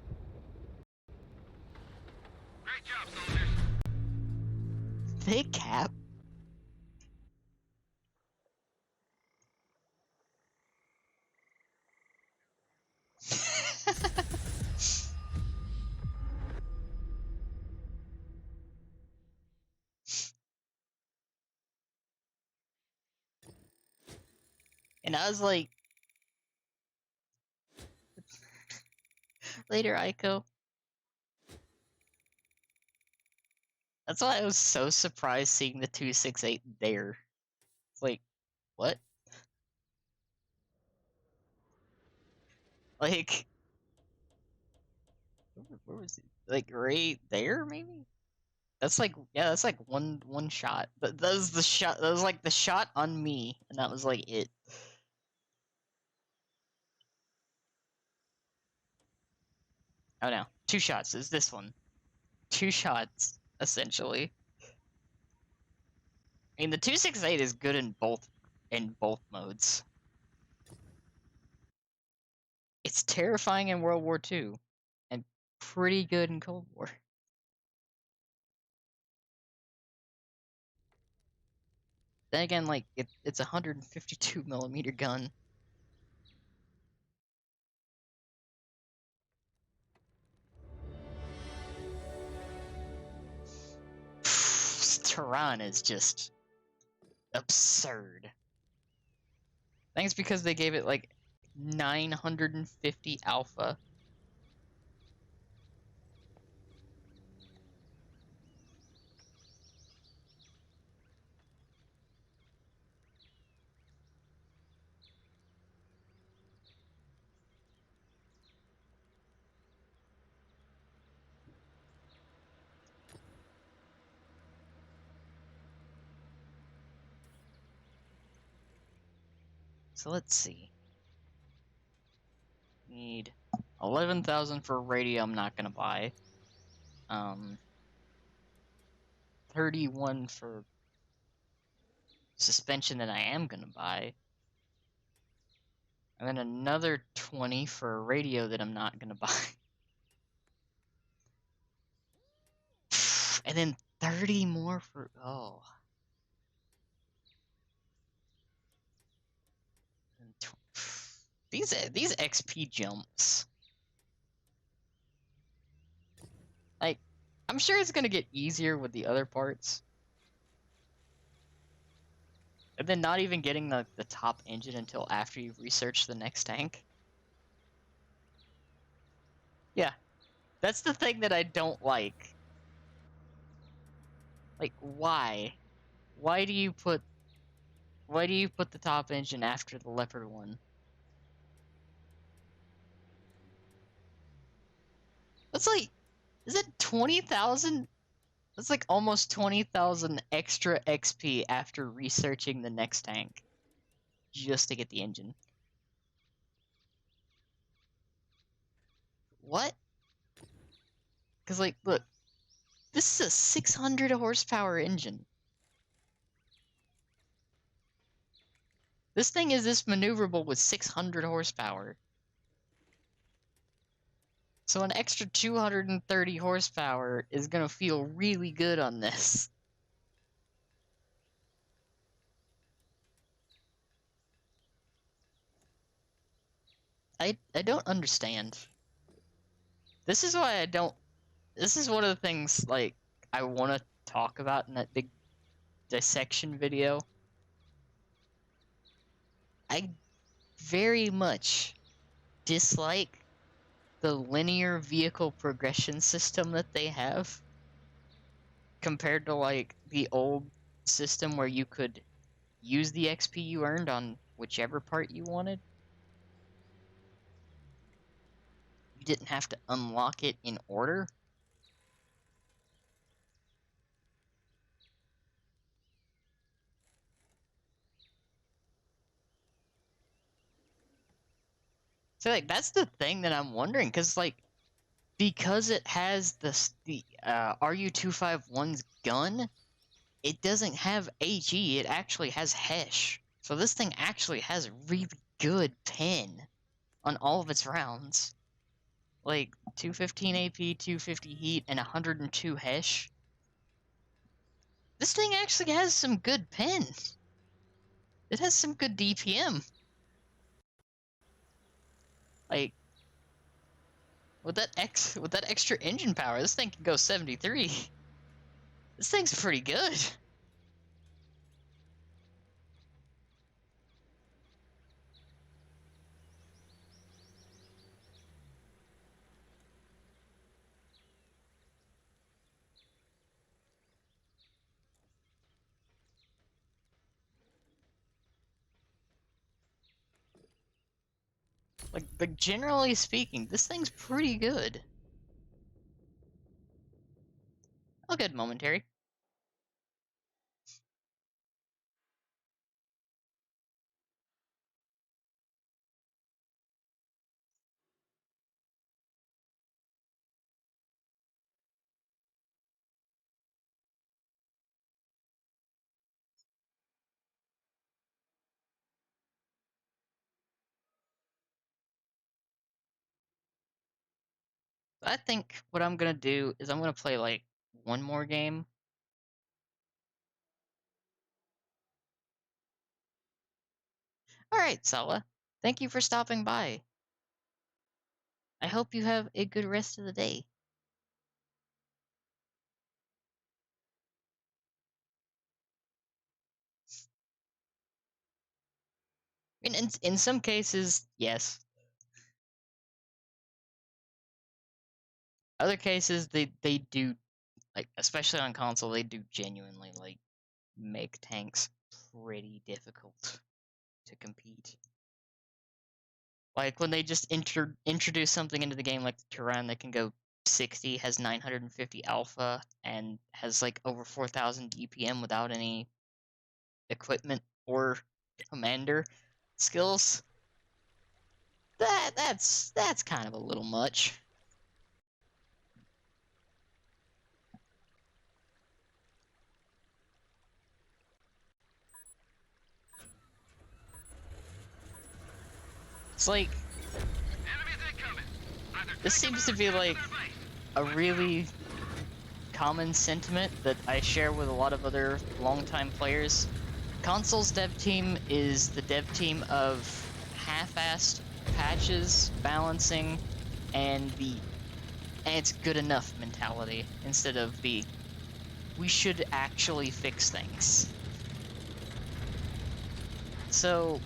Great job, soldiers. They cap. And I was like, later, Aiko. That's why I was so surprised seeing the 268 there. It's like, what? Like, where was it? Like, right there, maybe? That's like, yeah, that's like one shot. That was the shot, that was like the shot on me, and that was like it. Oh no, 2 shots is this one. 2 shots, essentially. I mean, the 268 is good in both modes. It's terrifying in World War II, and pretty good in Cold War. Then again, like, it's a 152 millimeter gun. Tehran is just absurd. I think it's because they gave it like 950 alpha. So let's see. Need 11,000 for radio. I'm not gonna buy. 31 for suspension that I am gonna buy. And then another 20 for a radio that I'm not gonna buy. And then 30 more for, oh. These XP jumps. Like, I'm sure it's gonna get easier with the other parts. And then not even getting the top engine until after you've researched the next tank. That's the thing that I don't like. Like, why? Why do you put the top engine after the Leopard one? That's like, is it 20,000? That's like almost 20,000 extra XP after researching the next tank just to get the engine. What? Because, like, look, this is a 600 horsepower engine. This thing is this maneuverable with 600 horsepower. So an extra 230 horsepower is gonna feel really good on this. I don't understand. This is why I don't. This is one of the things, like, I want to talk about in that big dissection video. I very much dislike the linear vehicle progression system that they have compared to, like, the old system where you could use the XP you earned on whichever part you wanted. You didn't have to unlock it in order. So, like, that's the thing that I'm wondering, because, like, because it has the RU-251's gun, it doesn't have AG, it actually has HESH. So this thing actually has a really good pen on all of its rounds. Like, 215 AP, 250 heat, and 102 HESH. This thing actually has some good pen. It has some good DPM. Like, with that extra engine power, this thing can go 73. This thing's pretty good. Like generally speaking, this thing's pretty good. Oh, good, momentary. I think what I'm gonna do is I'm gonna play, like, one more game. Alright, Sala. Thank you for stopping by. I hope you have a good rest of the day. In some cases, yes. Other cases, they do, like, especially on console, they do genuinely, like, make tanks pretty difficult to compete. Like, when they just introduce something into the game like the Turan that can go 60, has 950 alpha, and has, like, over 4,000 DPM without any equipment or commander skills. That's kind of a little much. It's like, this seems to be like a really common sentiment that I share with a lot of other longtime players. Console's dev team is the dev team of half-assed patches, balancing, and it's good enough mentality, instead of the we should actually fix things. So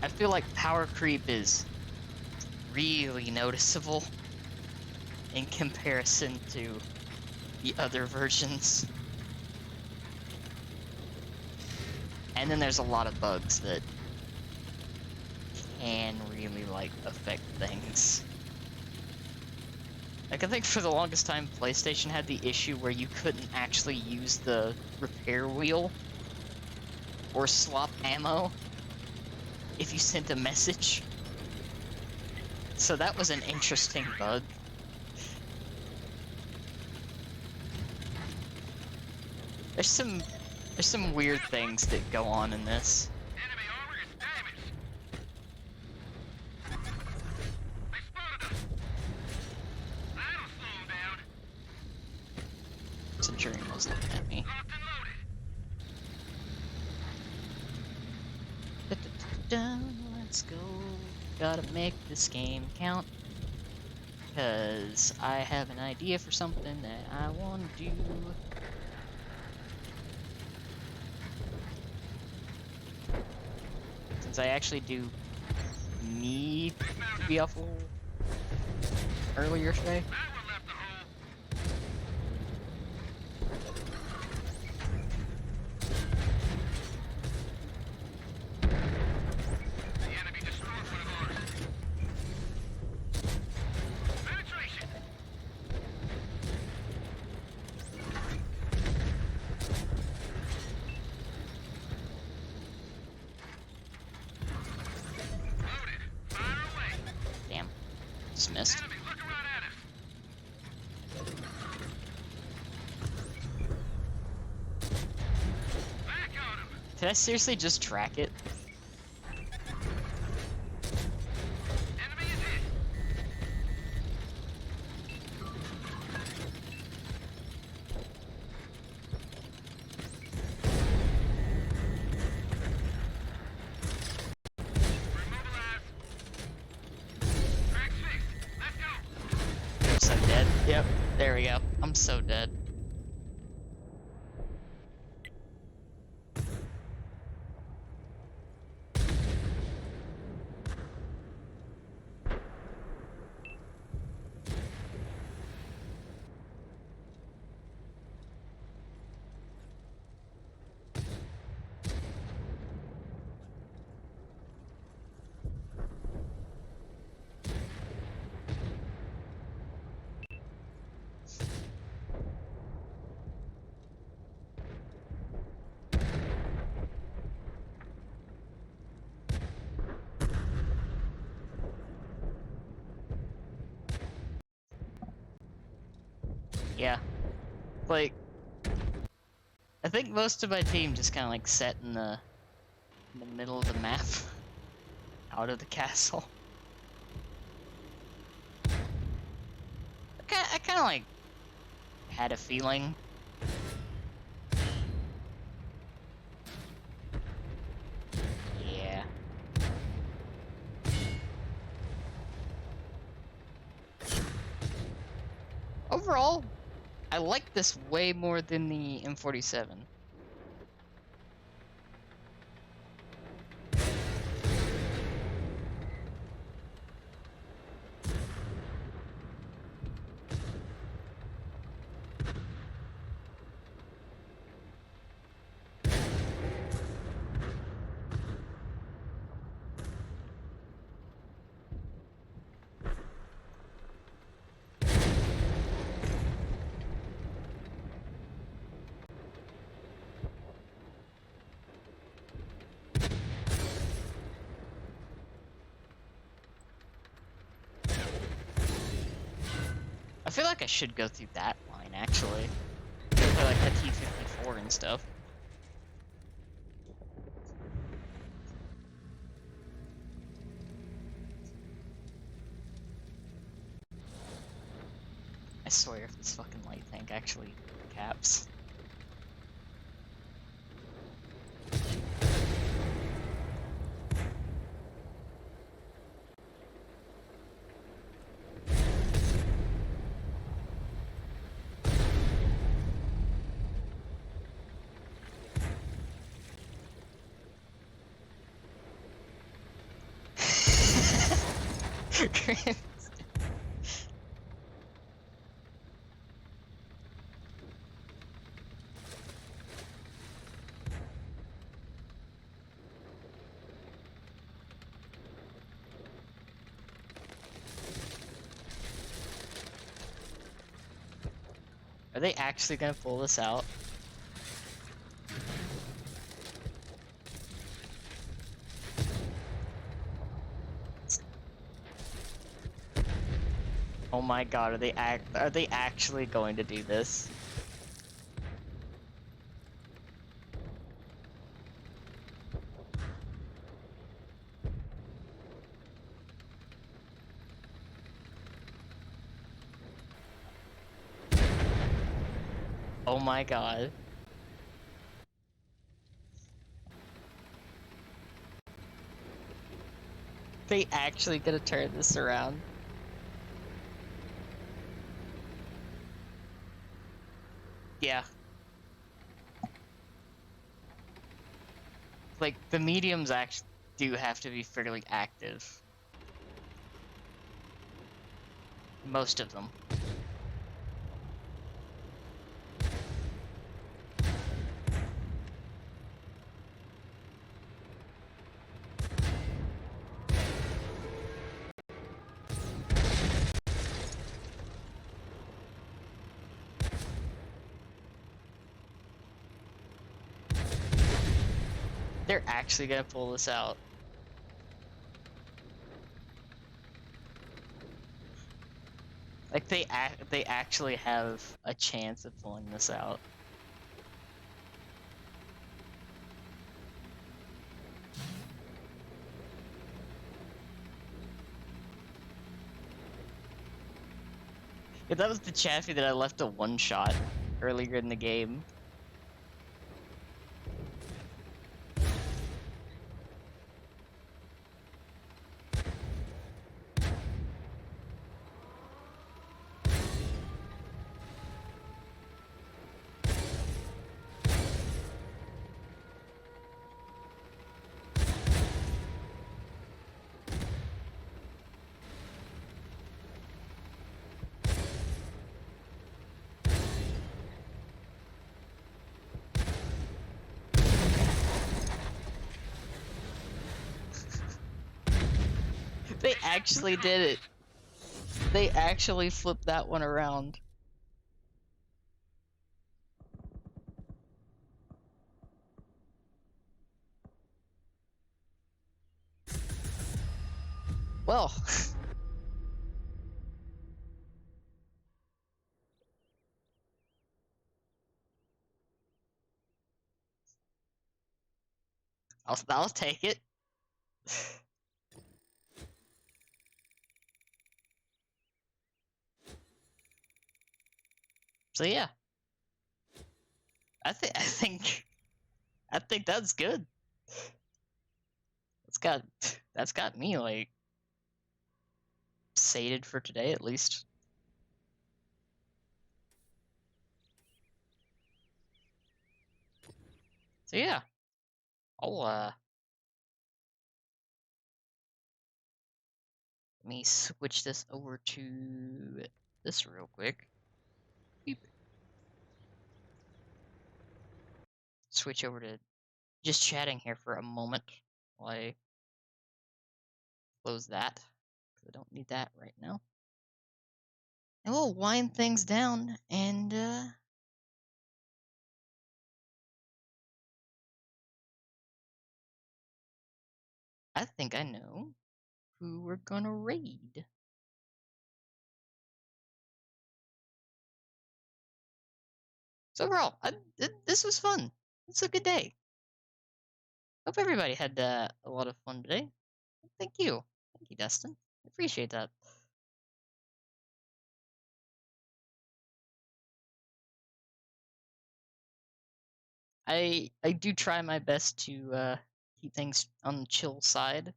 I feel like power creep is really noticeable. in comparison to the other versions. And then there's a lot of bugs that can really, like, affect things. Like, I think for the longest time, PlayStation had the issue where you couldn't actually use the repair wheel or swap ammo if you sent a message. So that was an interesting bug. There's some weird things that go on in this. Enemy armor is damaged. They spotted us. That'll slow them down. Centurion was looking at me. Locked and loaded. Let's go. Gotta make this game count. Because I have an idea for something that I want to do. Since I actually do need to be off earlier today. That one left the hole. The enemy destroyed one of ours. Penetration. Loaded. Fire away. Damn. Just missed. Enemy looking right at us. Back on him. Did I seriously just track it? Enemy is hit. Remobilize. Crack's fixed. Let's go. I'm so dead. Yep. There we go. I'm so dead. Yeah. Like, I think most of my team just kind of like sat in the middle of the map, out of the castle. I kind of like had a feeling. Yeah. Overall, I like this way more than the M47. I feel like I should go through that line, actually. For like the T-54 and stuff. I swear if this fucking light tank actually caps. Are they actually gonna pull this out? Oh my god, are they actually going to do this? Oh my god. They actually gonna turn this around? Yeah. Like, the mediums actually do have to be fairly active. Most of them. They're actually gonna pull this out. Like, they actually have a chance of pulling this out. If that was the Chaffee that I left a one-shot earlier in the game. They actually did it. They actually flipped that one around. Well. I'll take it. So yeah. I think that's good. That's got me like sated for today at least. So yeah. I'll let me switch this over to this real quick. Beep. Switch over to just chatting here for a moment while I close that, because I don't need that right now. And we'll wind things down, and I think I know who we're gonna raid. So overall, this was fun. It's a good day. Hope everybody had a lot of fun today. Thank you, Dustin. I appreciate that. I do try my best to keep things on the chill side.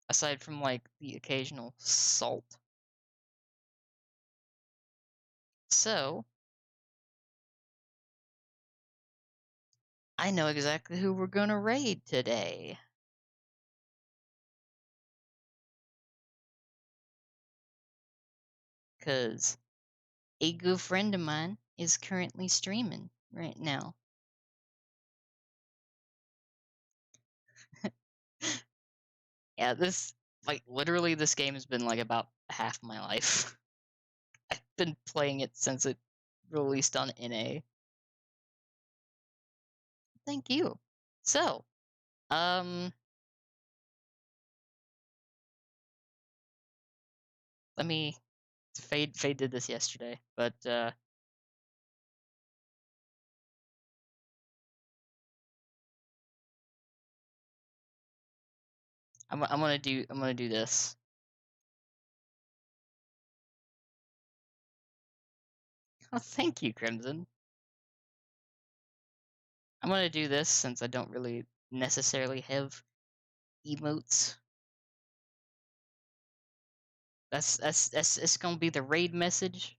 Aside from like the occasional salt. So I know exactly who we're gonna raid today. Cause a good friend of mine is currently streaming right now. Yeah, this like literally this game has been like about half my life. been playing it since it released on NA. Thank you. So, um, let me. Fade did this yesterday, but I'm gonna do this. Oh, thank you, Crimson. I'm gonna do this since I don't really necessarily have emotes. That's it's gonna be the raid message.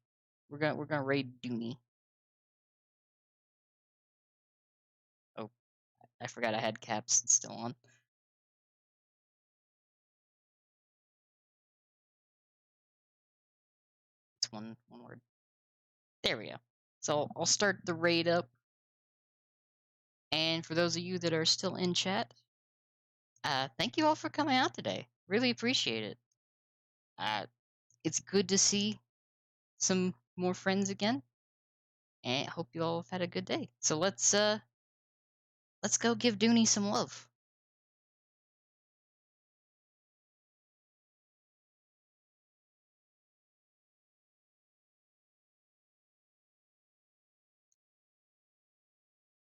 We're gonna raid Dooney. Oh, I forgot I had caps still on. It's one word. There we go. So I'll start the raid up. And for those of you that are still in chat, thank you all for coming out today. Really appreciate it. It's good to see some more friends again, and I hope you all have had a good day. So let's go give Dooney some love.